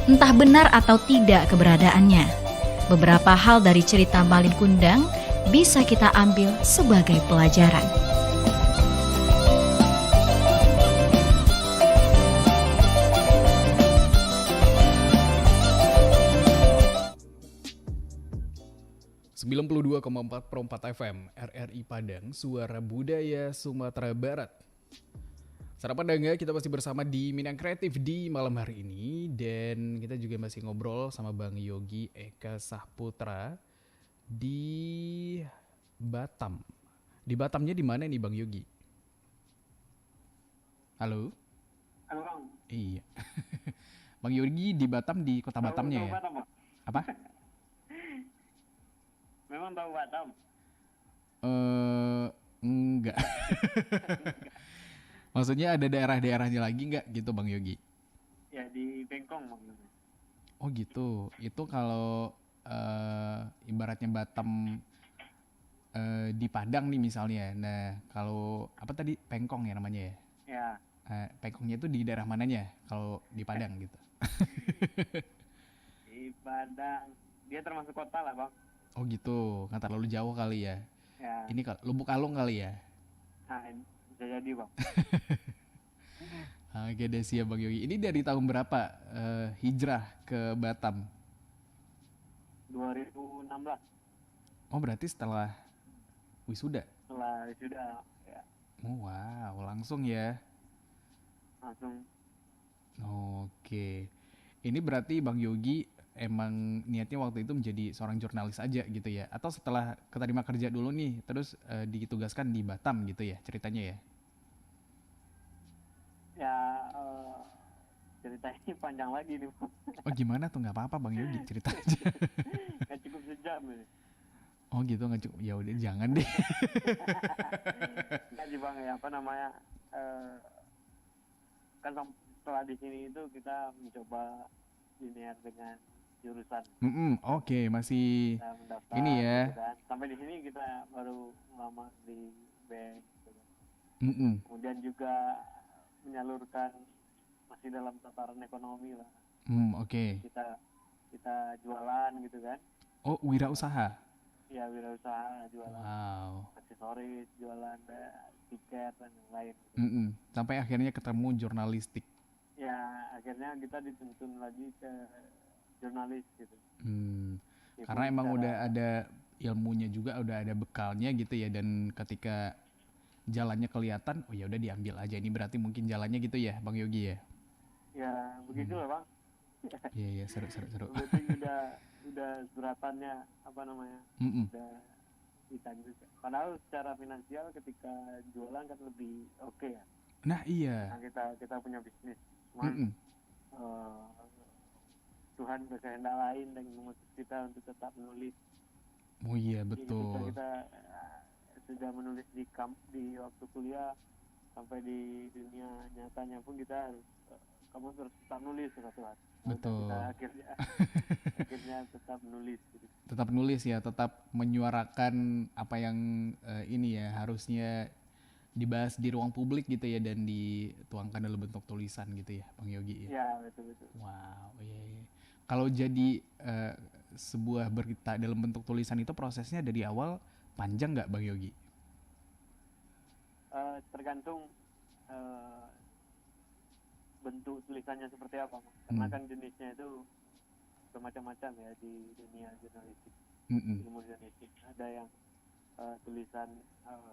Speaker 2: Entah benar atau tidak keberadaannya, beberapa hal dari cerita Malin Kundang bisa kita ambil sebagai pelajaran.
Speaker 1: Sembilan puluh 92,4 FM RRI Padang, Suara Budaya Sumatera Barat. Sarapan Dangga, kita masih bersama di Minang Kreatif di malam hari ini. Dan kita juga masih ngobrol sama Bang Yogi Eka Sahputra di Batam. Di Batamnya di mana nih Bang Yogi? Halo?
Speaker 3: Halo Bang.
Speaker 1: Iya. Bang Yogi di Batam, di kota Batamnya ya?
Speaker 3: Batam, Bang?
Speaker 1: Apa?
Speaker 3: Memang tahu Batam?
Speaker 1: Enggak. Maksudnya ada daerah-daerahnya lagi nggak gitu Bang Yogi?
Speaker 3: Ya di Bengkong Bang.
Speaker 1: Oh gitu. Itu kalau ibaratnya Batam di Padang nih misalnya. Nah kalau apa tadi Pengkong ya namanya ya?
Speaker 3: Ya.
Speaker 1: Pengkongnya itu di daerah mananya kalau di Padang gitu?
Speaker 3: Di Padang. Dia termasuk kota lah Bang.
Speaker 1: Oh gitu. Nggak terlalu jauh kali ya?
Speaker 3: Ya.
Speaker 1: Ini Lubuk Alung kali ya?
Speaker 3: Nah, bisa jadi Bang.
Speaker 1: Oke deh siap Bang Yogi. Ini dari tahun berapa hijrah ke Batam?
Speaker 3: 2016.
Speaker 1: Oh berarti setelah wisuda?
Speaker 3: Setelah sudah ya
Speaker 1: Oh wow, langsung ya.
Speaker 3: langsung.
Speaker 1: Oke. Ini berarti Bang Yogi emang niatnya waktu itu menjadi seorang jurnalis aja gitu ya? Atau setelah keterima kerja dulu nih, terus ditugaskan di Batam gitu ya ceritanya ya?
Speaker 3: Ya cerita ini panjang lagi nih Bang.
Speaker 1: Oh gimana tuh, nggak apa-apa Bang Yogi cerita aja.
Speaker 3: Nggak cukup sejam nih.
Speaker 1: Oh gitu nggak cukup, ya udah jangan deh.
Speaker 3: Nggak sih Bang, ya apa namanya, kan setelah di sini itu kita mencoba linear dengan jurusan.
Speaker 1: Oke, masih
Speaker 3: Kita mendaftar
Speaker 1: ini ya.
Speaker 3: gitu kan. Sampai di sini kita baru lama di bank gitu kan. Kemudian juga menyalurkan masih dalam tataran ekonomi lah.
Speaker 1: Oke.
Speaker 3: Kita jualan gitu kan.
Speaker 1: Oh wirausaha.
Speaker 3: Ya wirausaha, jualan
Speaker 1: Wow.
Speaker 3: aksesoris, jualan tiket dan yang lain gitu.
Speaker 1: Sampai akhirnya ketemu jurnalistik.
Speaker 3: Ya akhirnya kita dituntun lagi ke jurnalis gitu. Itu
Speaker 1: Karena emang
Speaker 3: secara-
Speaker 1: udah ada ilmunya juga, udah ada bekalnya gitu ya, dan ketika jalannya kelihatan, oh ya udah diambil aja. Ini berarti mungkin jalannya gitu ya, Bang Yogi ya.
Speaker 3: Ya begitulah Bang.
Speaker 1: Iya seru.
Speaker 3: Berarti udah suratannya apa namanya, udah ditanggung. Padahal secara finansial ketika jualan kan lebih oke ya.
Speaker 1: Nah iya.
Speaker 3: Nah, kita punya bisnis. Cuman Tuhan berkehendak lain dan mengutus kita untuk tetap menulis.
Speaker 1: Oh iya
Speaker 3: Jadi
Speaker 1: betul.
Speaker 3: kita sudah menulis di waktu kuliah, sampai di dunia nyatanya pun kita harus kamu terus tetap nulis kata Tuhan.
Speaker 1: Betul.
Speaker 3: Kita akhirnya tetap menulis gitu.
Speaker 1: Tetap nulis ya, tetap menyuarakan apa yang ini ya harusnya dibahas di ruang publik gitu ya, dan dituangkan dalam bentuk tulisan gitu ya, Bang Yogi ya.
Speaker 3: Ya betul.
Speaker 1: Wow, iya. Kalau jadi sebuah berita dalam bentuk tulisan itu prosesnya dari awal panjang nggak Bang Yogi?
Speaker 3: Tergantung bentuk tulisannya seperti apa, Mas. Karena
Speaker 1: Hmm.
Speaker 3: kan jenisnya itu bermacam-macam ya di dunia jurnalistik,
Speaker 1: Mm-mm.
Speaker 3: ilmu jurnalistik. Ada yang tulisan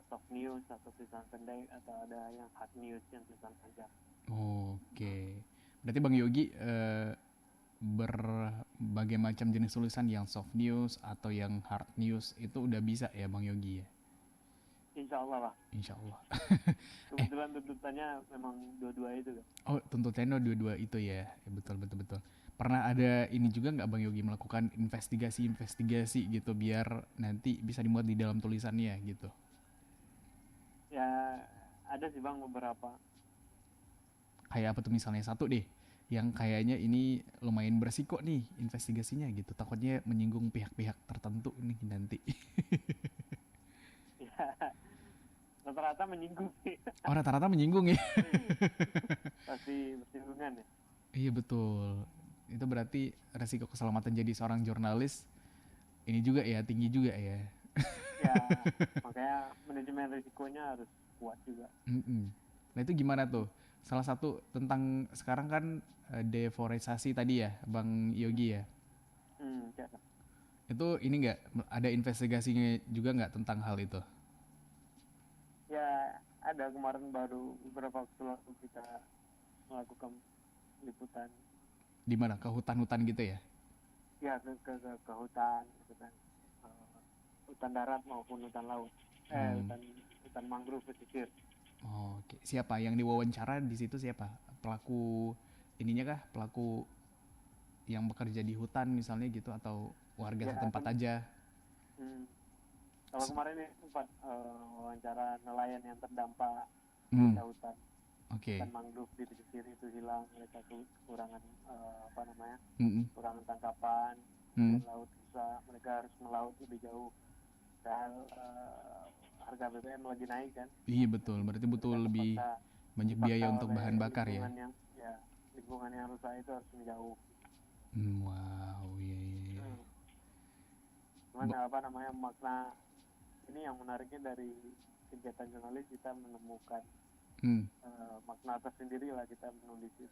Speaker 3: soft news atau tulisan pendek, atau ada yang hard news yang tulisan panjang.
Speaker 1: Oke. Berarti Bang Yogi berbagai macam jenis tulisan yang soft news atau yang hard news itu udah bisa ya Bang Yogi ya?
Speaker 3: Insya Allah lah.
Speaker 1: Insya Allah.
Speaker 3: Kebetulan tuntutannya memang dua-dua itu kan.
Speaker 1: Oh, tuntutannya dua-dua itu ya. Ya, betul, betul, betul. Pernah ada ini juga nggak Bang Yogi melakukan investigasi-investigasi gitu biar nanti bisa dimuat di dalam tulisannya gitu?
Speaker 3: Ya ada sih Bang beberapa.
Speaker 1: Kayak apa tuh misalnya satu deh, yang kayaknya ini lumayan beresiko nih investigasinya gitu. Takutnya menyinggung pihak-pihak tertentu nih nanti.
Speaker 3: Ya rata-rata menyinggung sih.
Speaker 1: Oh, rata-rata menyinggung ya?
Speaker 3: Pasti bersinggungan ya.
Speaker 1: Iya betul. Itu berarti resiko keselamatan jadi seorang jurnalis ini juga ya, tinggi juga ya.
Speaker 3: Ya makanya manajemen risikonya harus kuat juga.
Speaker 1: Mm-mm. Nah itu gimana tuh? Salah satu tentang sekarang kan deforestasi tadi ya, Bang Yogi ya.
Speaker 3: Ya.
Speaker 1: Itu ini nggak ada investigasinya juga nggak tentang hal itu?
Speaker 3: Ya ada, kemarin baru beberapa waktu lalu kita melakukan liputan
Speaker 1: Di mana? Ke hutan-hutan gitu ya?
Speaker 3: ya ke hutan gitu kan. Hutan darat maupun hutan laut, hutan mangrove pesisir.
Speaker 1: Oh, oke. Siapa yang diwawancara di situ siapa? Pelaku ininya kah? Pelaku yang bekerja di hutan misalnya gitu atau warga
Speaker 3: Ya,
Speaker 1: setempat aja?
Speaker 3: Kalau kemarin ini sempat wawancara nelayan yang terdampak
Speaker 1: Hmm,
Speaker 3: hutan
Speaker 1: oke.
Speaker 3: hutan mangrove di pesisir itu hilang, mereka kekurangan kekurangan tangkapan,
Speaker 1: Hmm,
Speaker 3: dan laut rusak, mereka harus melaut lebih jauh. Dan harga BBM lagi naik kan.
Speaker 1: iya betul. Berarti butuh
Speaker 3: Mereka
Speaker 1: lebih banyak biaya untuk
Speaker 3: oleh
Speaker 1: bahan bakar ya.
Speaker 3: lingkungan yang rusak itu harus menjauh.
Speaker 1: Wow, iya, iya, iya.
Speaker 3: Cuman makna ini yang menariknya dari kegiatan jurnalis, kita menemukan
Speaker 1: Hmm,
Speaker 3: makna tersendiri lah kita menulis itu.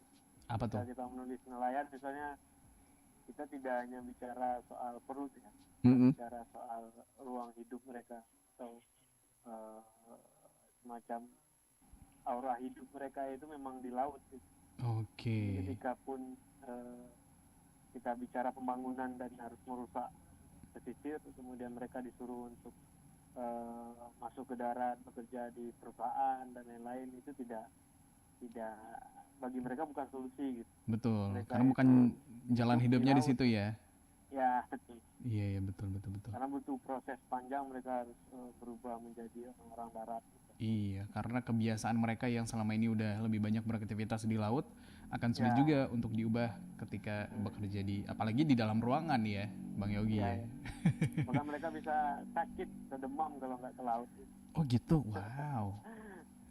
Speaker 1: apa tuh?
Speaker 3: Kita menulis nelayan misalnya, kita tidak hanya bicara soal perut ya,
Speaker 1: Mm-mm.
Speaker 3: bicara soal ruang hidup mereka atau semacam aura hidup mereka itu memang di laut gitu.
Speaker 1: Oke.
Speaker 3: Ketika pun kita bicara pembangunan dan harus merusak pesisir, kemudian mereka disuruh untuk masuk ke darat, bekerja di perusahaan dan lain-lain, itu tidak bagi mereka bukan solusi gitu.
Speaker 1: Betul.
Speaker 3: Mereka
Speaker 1: Karena bukan jalan
Speaker 3: hidup di
Speaker 1: hidupnya di
Speaker 3: laut.
Speaker 1: situ ya.
Speaker 3: Ya betul.
Speaker 1: Iya, iya, betul, betul, betul.
Speaker 3: Karena butuh proses panjang, mereka harus berubah menjadi orang darat gitu.
Speaker 1: Iya, karena kebiasaan mereka yang selama ini udah lebih banyak beraktivitas di laut akan sulit
Speaker 3: Ya.
Speaker 1: juga untuk diubah ketika bekerja di, apalagi di dalam ruangan ya, Bang Yogi
Speaker 3: Ya,
Speaker 1: ya.
Speaker 3: maka mereka bisa sakit atau demam kalau nggak ke laut.
Speaker 1: Oh gitu, wow.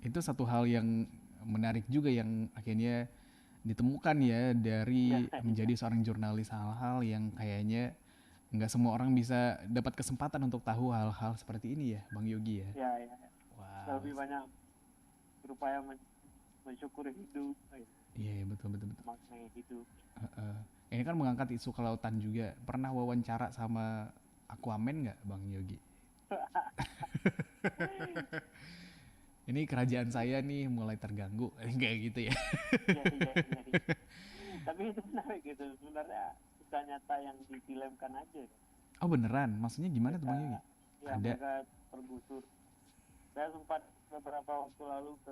Speaker 1: Itu satu hal yang menarik juga yang akhirnya ditemukan ya dari menjadi seorang jurnalis, hal-hal yang kayaknya nggak semua orang bisa dapat kesempatan untuk tahu hal-hal seperti ini ya, Bang Yogi ya.
Speaker 3: Ya.
Speaker 1: Wow.
Speaker 3: Lebih banyak berupaya mensyukuri hidup,
Speaker 1: Iya, betul, betul, betul.
Speaker 3: maknai hidup.
Speaker 1: Ini kan mengangkat isu kelautan juga. Pernah wawancara sama Aquaman nggak, Bang Yogi? Ini kerajaan saya nih mulai terganggu, kayak gitu ya.
Speaker 3: Iya. Tapi itu menarik gitu, sebenarnya kisah nyata yang difilmkan aja.
Speaker 1: Oh beneran? Maksudnya gimana tuh Bang Yogi?
Speaker 3: Ya,
Speaker 1: Ada.
Speaker 3: mereka tergusur. Saya sempat beberapa waktu lalu ke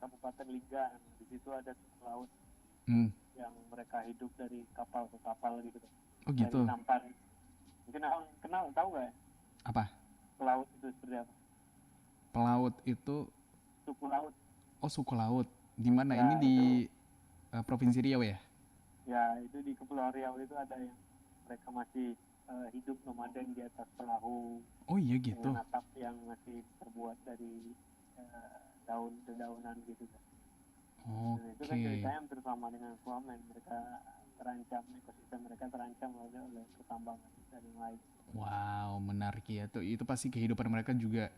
Speaker 3: Kabupaten Liga. Di situ ada suku laut
Speaker 1: Hmm.
Speaker 3: yang mereka hidup dari kapal ke kapal gitu.
Speaker 1: Oh gitu.
Speaker 3: Dari nampan. Mungkin abang tahu nggak ya?
Speaker 1: Apa?
Speaker 3: Pelaut itu seperti apa?
Speaker 1: Pelaut itu,
Speaker 3: Suku laut.
Speaker 1: oh suku laut. Di mana?
Speaker 3: Ya,
Speaker 1: Ini di Provinsi Riau ya?
Speaker 3: Ya, itu di Kepulauan Riau itu ada yang mereka masih hidup nomaden di atas perahu
Speaker 1: Oh iya gitu.
Speaker 3: dengan atap yang masih terbuat dari daun-dedaunan gitu. Dan itu kan
Speaker 1: Oke.
Speaker 3: ceritanya hampir sama dengan Aquaman. Mereka terancam, ekosistem mereka terancam oleh pertambangan dan yang lain.
Speaker 1: Wow, menarik ya. Tuh itu pasti kehidupan mereka juga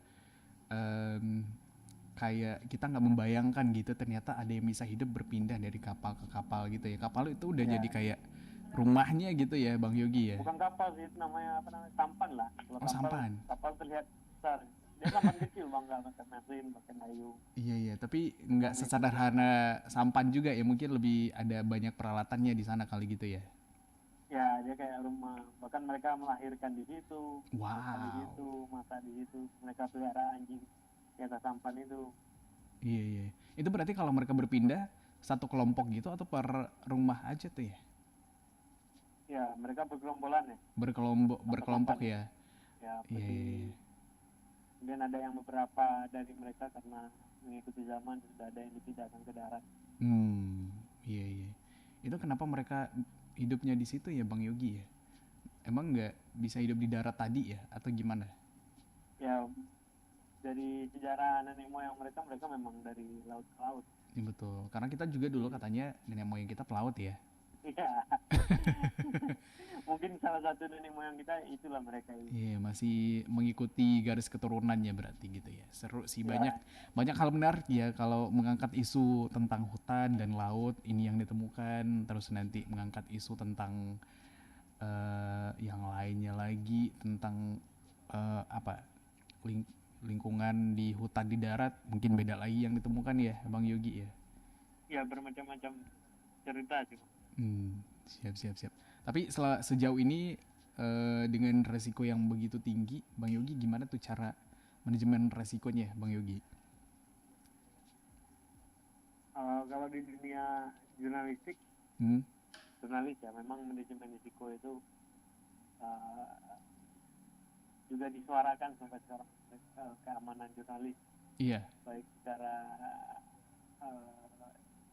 Speaker 1: kayak kita nggak membayangkan gitu, ternyata ada yang bisa hidup berpindah dari kapal ke kapal gitu ya. Kapal itu udah
Speaker 3: Ya.
Speaker 1: jadi kayak rumahnya gitu ya Bang Yogi ya.
Speaker 3: Bukan kapal sih, itu namanya apa namanya, sampan lah. Kalau
Speaker 1: Oh, sampan.
Speaker 3: kapal terlihat besar. Dia sampan kecil bang, nggak pakai mesin, pakai kayu.
Speaker 1: Iya, tapi nggak sesederhana sampan juga ya, mungkin lebih ada banyak peralatannya di sana kali gitu ya.
Speaker 3: Ya, dia kayak rumah. Bahkan mereka melahirkan di situ, makan di
Speaker 1: Wow.
Speaker 3: situ, masak di situ. Mereka pelihara anjing di atas sampan itu.
Speaker 1: Iya. Itu berarti kalau mereka berpindah satu kelompok gitu atau per rumah aja tuh ya?
Speaker 3: Ya, mereka bergerombolan ya.
Speaker 1: Berkelompok ya.
Speaker 3: Ya,
Speaker 1: Iya.
Speaker 3: pergi. Kemudian ada yang beberapa dari mereka karena mengikuti zaman sudah ada yang dipindahkan ke darat.
Speaker 1: Iya. Itu kenapa mereka hidupnya di situ ya Bang Yogi ya? Emang nggak bisa hidup di darat tadi ya atau gimana?
Speaker 3: Ya, dari sejarah nenek moyang mereka memang dari laut ke laut.
Speaker 1: Iya betul, karena kita juga dulu katanya nenek moyang kita pelaut ya.
Speaker 3: Iya. Mungkin salah satu nenek moyang kita itulah mereka ini.
Speaker 1: Iya, masih mengikuti garis keturunannya berarti gitu ya. Seru sih,
Speaker 3: Ya.
Speaker 1: banyak hal menarik ya kalau mengangkat isu tentang hutan dan laut ini yang ditemukan, terus nanti mengangkat isu tentang yang lainnya lagi tentang apa lingkungan di hutan di darat mungkin beda lagi yang ditemukan ya Bang Yogi ya.
Speaker 3: Ya, bermacam-macam cerita sih.
Speaker 1: Siap. Tapi sejauh ini dengan resiko yang begitu tinggi, Bang Yogi gimana tuh cara manajemen resikonya, Bang Yogi?
Speaker 3: Kalau di dunia jurnalistik,
Speaker 1: Hmm?
Speaker 3: jurnalis ya memang manajemen risiko itu juga disuarakan sampai sekarang, keamanan jurnalis
Speaker 1: Iya.
Speaker 3: baik secara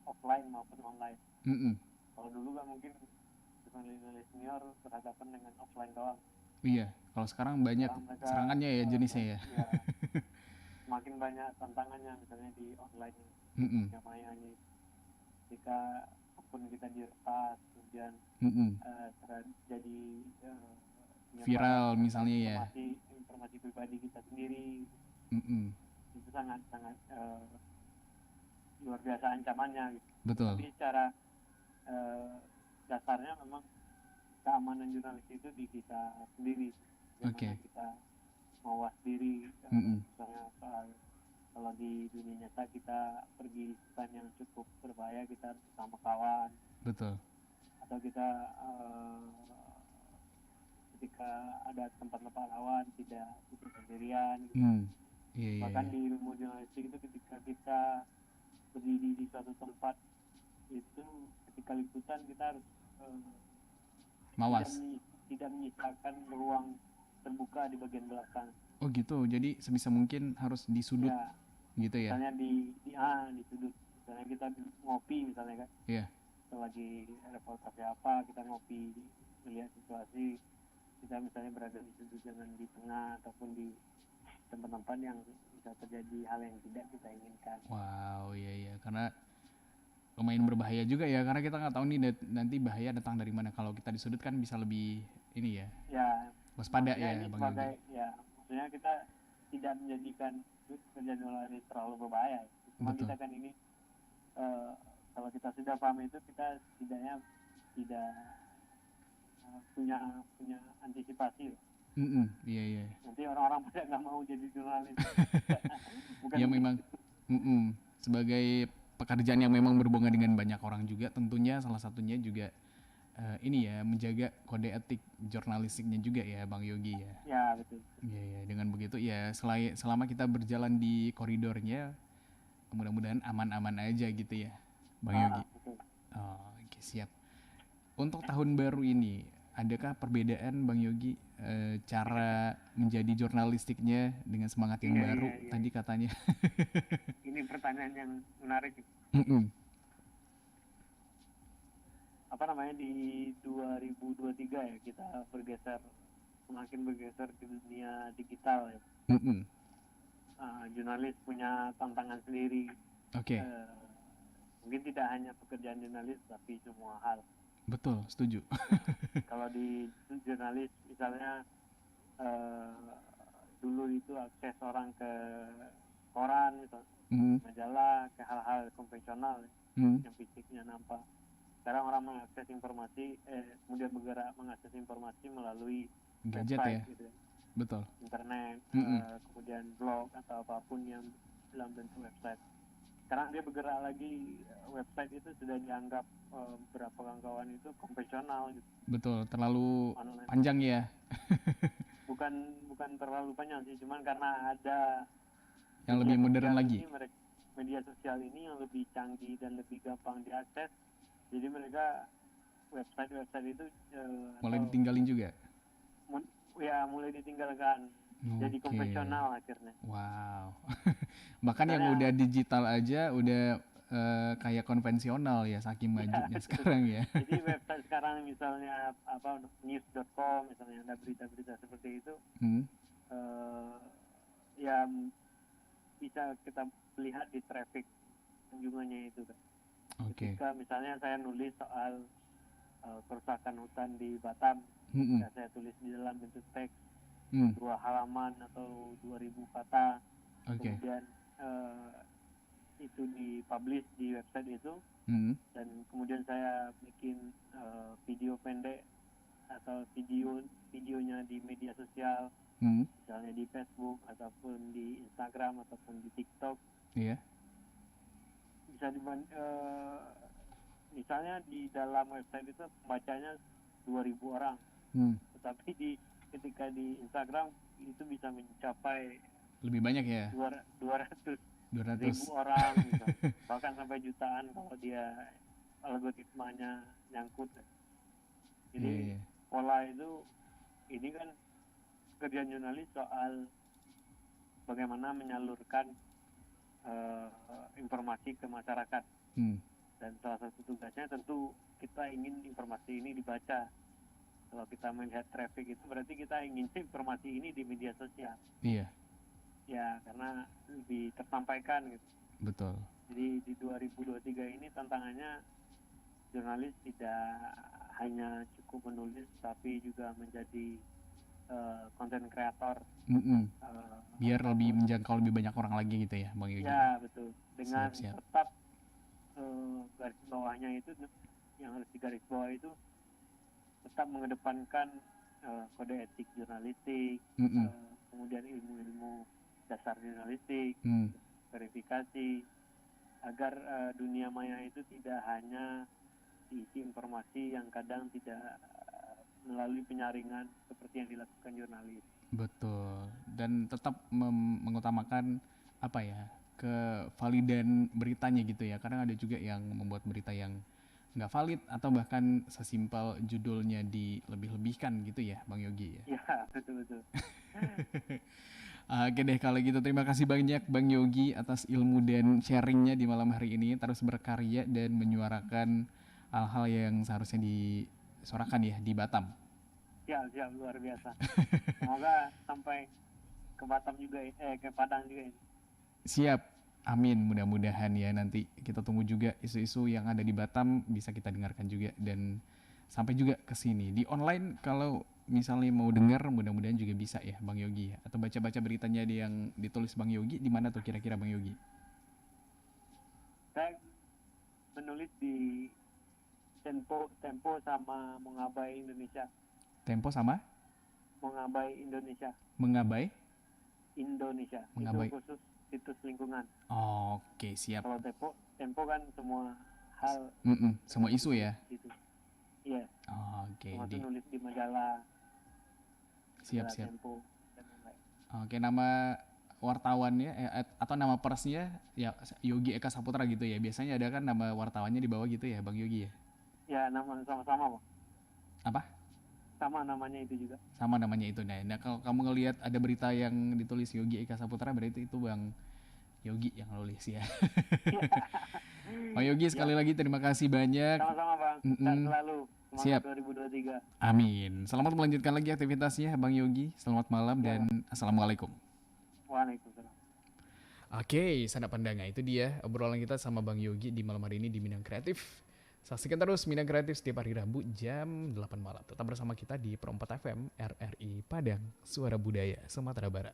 Speaker 3: offline maupun online.
Speaker 1: Mm-mm.
Speaker 3: Kalau dulu kan mungkin jurnalis senior berhadapan dengan offline doang.
Speaker 1: Iya. Kalau sekarang banyak
Speaker 3: Sekarang mereka,
Speaker 1: serangannya ya jenisnya ya.
Speaker 3: ya, semakin banyak tantangannya misalnya di online
Speaker 1: Mm-mm.
Speaker 3: mayanya. Jika akun kita diretas, kemudian
Speaker 1: Mm-mm.
Speaker 3: jadi
Speaker 1: Viral misalnya ya.
Speaker 3: informasi pribadi kita sendiri,
Speaker 1: Mm-mm.
Speaker 3: itu sangat luar biasa ancamannya gitu.
Speaker 1: Betul.
Speaker 3: Tapi secara dasarnya memang keamanan jurnalis itu di kita sendiri.
Speaker 1: Oke.
Speaker 3: Bagaimana kita mawas diri,
Speaker 1: Mm-mm.
Speaker 3: misalnya kalau di dunia nyata kita pergi hutan yang cukup berbahaya, kita harus bersama kawan,
Speaker 1: Betul.
Speaker 3: atau kita ketika ada tempat-tempat rawan tidak sendirian gitu.
Speaker 1: Iya.
Speaker 3: Bahkan di ilmu jurnalistik itu ketika kita berdiri di suatu tempat itu, ketika liputan kita harus
Speaker 1: Mawas.
Speaker 3: tidak menyisakan ruang terbuka di bagian belakang.
Speaker 1: Oh gitu. Jadi sebisa mungkin harus di sudut
Speaker 3: Ya,
Speaker 1: gitu ya.
Speaker 3: misalnya di sudut, misalnya kita ngopi misalnya kan,
Speaker 1: Iya.
Speaker 3: kita lagi reportase apa, kita ngopi melihat situasi, kita misalnya berada di sudut, jangan di tengah ataupun di tempat-tempat yang bisa terjadi hal yang tidak kita inginkan.
Speaker 1: Wow, iya. Karena lumayan berbahaya juga ya, karena kita nggak tahu nih nanti bahaya datang dari mana. Kalau kita di sudut kan bisa lebih ini ya,
Speaker 3: Ya,
Speaker 1: waspada
Speaker 3: maksudnya
Speaker 1: ya
Speaker 3: ini
Speaker 1: Bang
Speaker 3: sebagai
Speaker 1: Yogi.
Speaker 3: ya, maksudnya kita tidak menjadikan kerja jurnalis terlalu berbahaya. Cuma
Speaker 1: Betul.
Speaker 3: kita kan ini kalau kita sudah paham itu, kita setidaknya tidak punya antisipasi.
Speaker 1: Iya.
Speaker 3: Nanti orang-orang pada nggak mau jadi jurnalis. Bukan
Speaker 1: Ya
Speaker 3: begitu.
Speaker 1: memang sebagai pekerjaan yang memang berhubungan dengan banyak orang juga, tentunya salah satunya juga ini ya, menjaga kode etik jurnalistiknya juga ya Bang Yogi ya.
Speaker 3: Ya, betul.
Speaker 1: Iya, dengan begitu ya selama kita berjalan di koridornya mudah-mudahan aman-aman aja gitu ya Bang Yogi.
Speaker 3: Betul.
Speaker 1: Oh, oke, siap. Untuk tahun baru ini, adakah perbedaan Bang Yogi cara menjadi jurnalistiknya dengan semangat yang
Speaker 3: Iya,
Speaker 1: baru
Speaker 3: iya.
Speaker 1: tadi katanya?
Speaker 3: Ini pertanyaan yang menarik. Apa namanya, di 2023 ya kita semakin bergeser ke dunia digital ya. Jurnalis punya tantangan sendiri.
Speaker 1: Oke,
Speaker 3: Mungkin tidak hanya pekerjaan jurnalis tapi semua hal.
Speaker 1: betul, setuju.
Speaker 3: Kalau di jurnalis misalnya dulu itu akses orang ke koran gitu,
Speaker 1: Hmm.
Speaker 3: majalah, ke hal-hal konvensional
Speaker 1: Hmm.
Speaker 3: yang fisiknya nampak. Sekarang orang mengakses informasi, kemudian bergerak mengakses informasi melalui
Speaker 1: Gadget
Speaker 3: website
Speaker 1: ya,
Speaker 3: gitu ya,
Speaker 1: betul.
Speaker 3: internet,
Speaker 1: Mm-mm.
Speaker 3: kemudian blog atau apapun yang dalam bentuk website. Sekarang dia bergerak lagi, website itu sudah dianggap beberapa kawan-kawan itu konvensional gitu,
Speaker 1: Betul, terlalu
Speaker 3: online.
Speaker 1: panjang ya.
Speaker 3: Bukan terlalu panjang sih, cuman karena ada
Speaker 1: Yang lebih modern lagi.
Speaker 3: media sosial ini yang lebih canggih dan lebih gampang diakses, jadi mereka website itu
Speaker 1: Mulai
Speaker 3: atau
Speaker 1: ditinggalin juga.
Speaker 3: mulai ditinggalkan, jadi
Speaker 1: Oke.
Speaker 3: konvensional akhirnya.
Speaker 1: Wow. Bahkan yang
Speaker 3: Misalnya,
Speaker 1: udah digital aja udah kayak konvensional ya, saking majunya
Speaker 3: betul.
Speaker 1: sekarang ya.
Speaker 3: Jadi website sekarang misalnya apa, news.com misalnya, ada berita-berita seperti itu,
Speaker 1: Hmm.
Speaker 3: ya bisa kita lihat di traffic kunjungannya itu kan.
Speaker 1: Oke.
Speaker 3: Ketika misalnya saya nulis soal kerusakan hutan di Batam,
Speaker 1: Mm-mm.
Speaker 3: ya saya tulis di dalam bentuk teks
Speaker 1: Hmm.
Speaker 3: 2 halaman atau 2000 kata,
Speaker 1: Oke.
Speaker 3: kemudian itu dipublish di website itu,
Speaker 1: Hmm.
Speaker 3: dan kemudian saya bikin video pendek atau videonya di media sosial,
Speaker 1: Hmm.
Speaker 3: misalnya di Facebook ataupun di Instagram ataupun di TikTok,
Speaker 1: Iya.
Speaker 3: bisa misalnya di dalam website itu pembacanya 2000 orang,
Speaker 1: Hmm.
Speaker 3: tetapi ketika di Instagram itu bisa mencapai
Speaker 1: Lebih banyak ya.
Speaker 3: 200
Speaker 1: 200.
Speaker 3: ribu orang misalnya. Bahkan sampai jutaan kalau dia algoritmanya nyangkut. Jadi
Speaker 1: Iya, iya.
Speaker 3: pola itu, ini kan kerjaan jurnalis soal bagaimana menyalurkan informasi ke masyarakat,
Speaker 1: Hmm.
Speaker 3: dan salah satu tugasnya tentu kita ingin informasi ini dibaca. Kalau kita melihat traffic itu berarti kita ingin informasi ini di media sosial,
Speaker 1: Iya,
Speaker 3: ya, karena lebih tersampaikan gitu.
Speaker 1: betul.
Speaker 3: Jadi di 2023 ini tantangannya jurnalis tidak hanya cukup menulis, tapi juga menjadi konten kreator.
Speaker 1: Mm-mm. Biar lebih menjangkau lebih banyak orang lagi gitu ya, Bang Yogi.
Speaker 3: Ya, betul. Dengan
Speaker 1: Siap.
Speaker 3: tetap garis bawahnya itu, yang harus digaris bawah itu tetap mengedepankan kode etik jurnalistik,
Speaker 1: Mm-mm.
Speaker 3: kemudian ilmu-ilmu dasar jurnalistik,
Speaker 1: Hmm.
Speaker 3: verifikasi, agar dunia maya itu tidak hanya diisi informasi yang kadang tidak melalui penyaringan seperti yang dilakukan jurnalis.
Speaker 1: Betul. Dan tetap mengutamakan apa ya, kevalidan beritanya gitu ya. Kadang ada juga yang membuat berita yang nggak valid atau bahkan sesimpel judulnya dilebih-lebihkan gitu ya, Bang Yogi ya.
Speaker 3: Ya, betul-betul.
Speaker 1: Oke deh kalau gitu, terima kasih banyak Bang Yogi atas ilmu dan sharingnya di malam hari ini. Terus berkarya dan menyuarakan hal-hal yang seharusnya disuarakan ya di Batam.
Speaker 3: Siap, luar biasa. Semoga sampai ke Batam juga, ke Padang juga ini.
Speaker 1: Siap, amin, mudah-mudahan ya, nanti kita tunggu juga isu-isu yang ada di Batam bisa kita dengarkan juga dan sampai juga ke sini. Di online kalau misalnya mau dengar, mudah-mudahan juga bisa ya Bang Yogi ya. Atau baca-baca beritanya yang ditulis Bang Yogi, di mana tuh kira-kira Bang Yogi?
Speaker 3: Saya menulis di Tempo sama Mengabai Indonesia.
Speaker 1: Tempo sama
Speaker 3: Mengabai Indonesia.
Speaker 1: Mengabai?
Speaker 3: Itu
Speaker 1: Mengabai.
Speaker 3: khusus situs lingkungan.
Speaker 1: Oke, siap.
Speaker 3: Kalau Tempo kan semua hal
Speaker 1: Semua isu ya.
Speaker 3: gitu. Iya,
Speaker 1: Oke,
Speaker 3: termasuk nulis di majalah
Speaker 1: siap.
Speaker 3: Tempo dan lain-lain.
Speaker 1: Oke, nama wartawannya atau nama persnya ya Yogi Eka Saputra gitu ya. Biasanya ada kan nama wartawannya di bawah gitu ya, Bang Yogi ya.
Speaker 3: Ya, nama sama-sama, Bang.
Speaker 1: Apa?
Speaker 3: Sama namanya itu juga.
Speaker 1: Sama namanya itu. Nah, kalau kamu ngelihat ada berita yang ditulis Yogi Eka Saputra, berarti itu Bang Yogi yang nulis ya. Bang Yogi sekali lagi terima kasih banyak.
Speaker 3: Sama-sama, Bang. Sehat selalu. Semangat
Speaker 1: Siap.
Speaker 3: 2023.
Speaker 1: Amin. Selamat melanjutkan lagi aktivitasnya Bang Yogi. Selamat malam dan assalamualaikum.
Speaker 3: Waalaikumsalam.
Speaker 1: Oke, Sanda Pandanga, itu dia obrolan kita sama Bang Yogi di malam hari ini di Minang Kreatif. Saksikan terus Minang Kreatif setiap hari Rabu jam 8 malam. Tetap bersama kita di Pro 4 FM RRI Padang, Suara Budaya Sumatera Barat.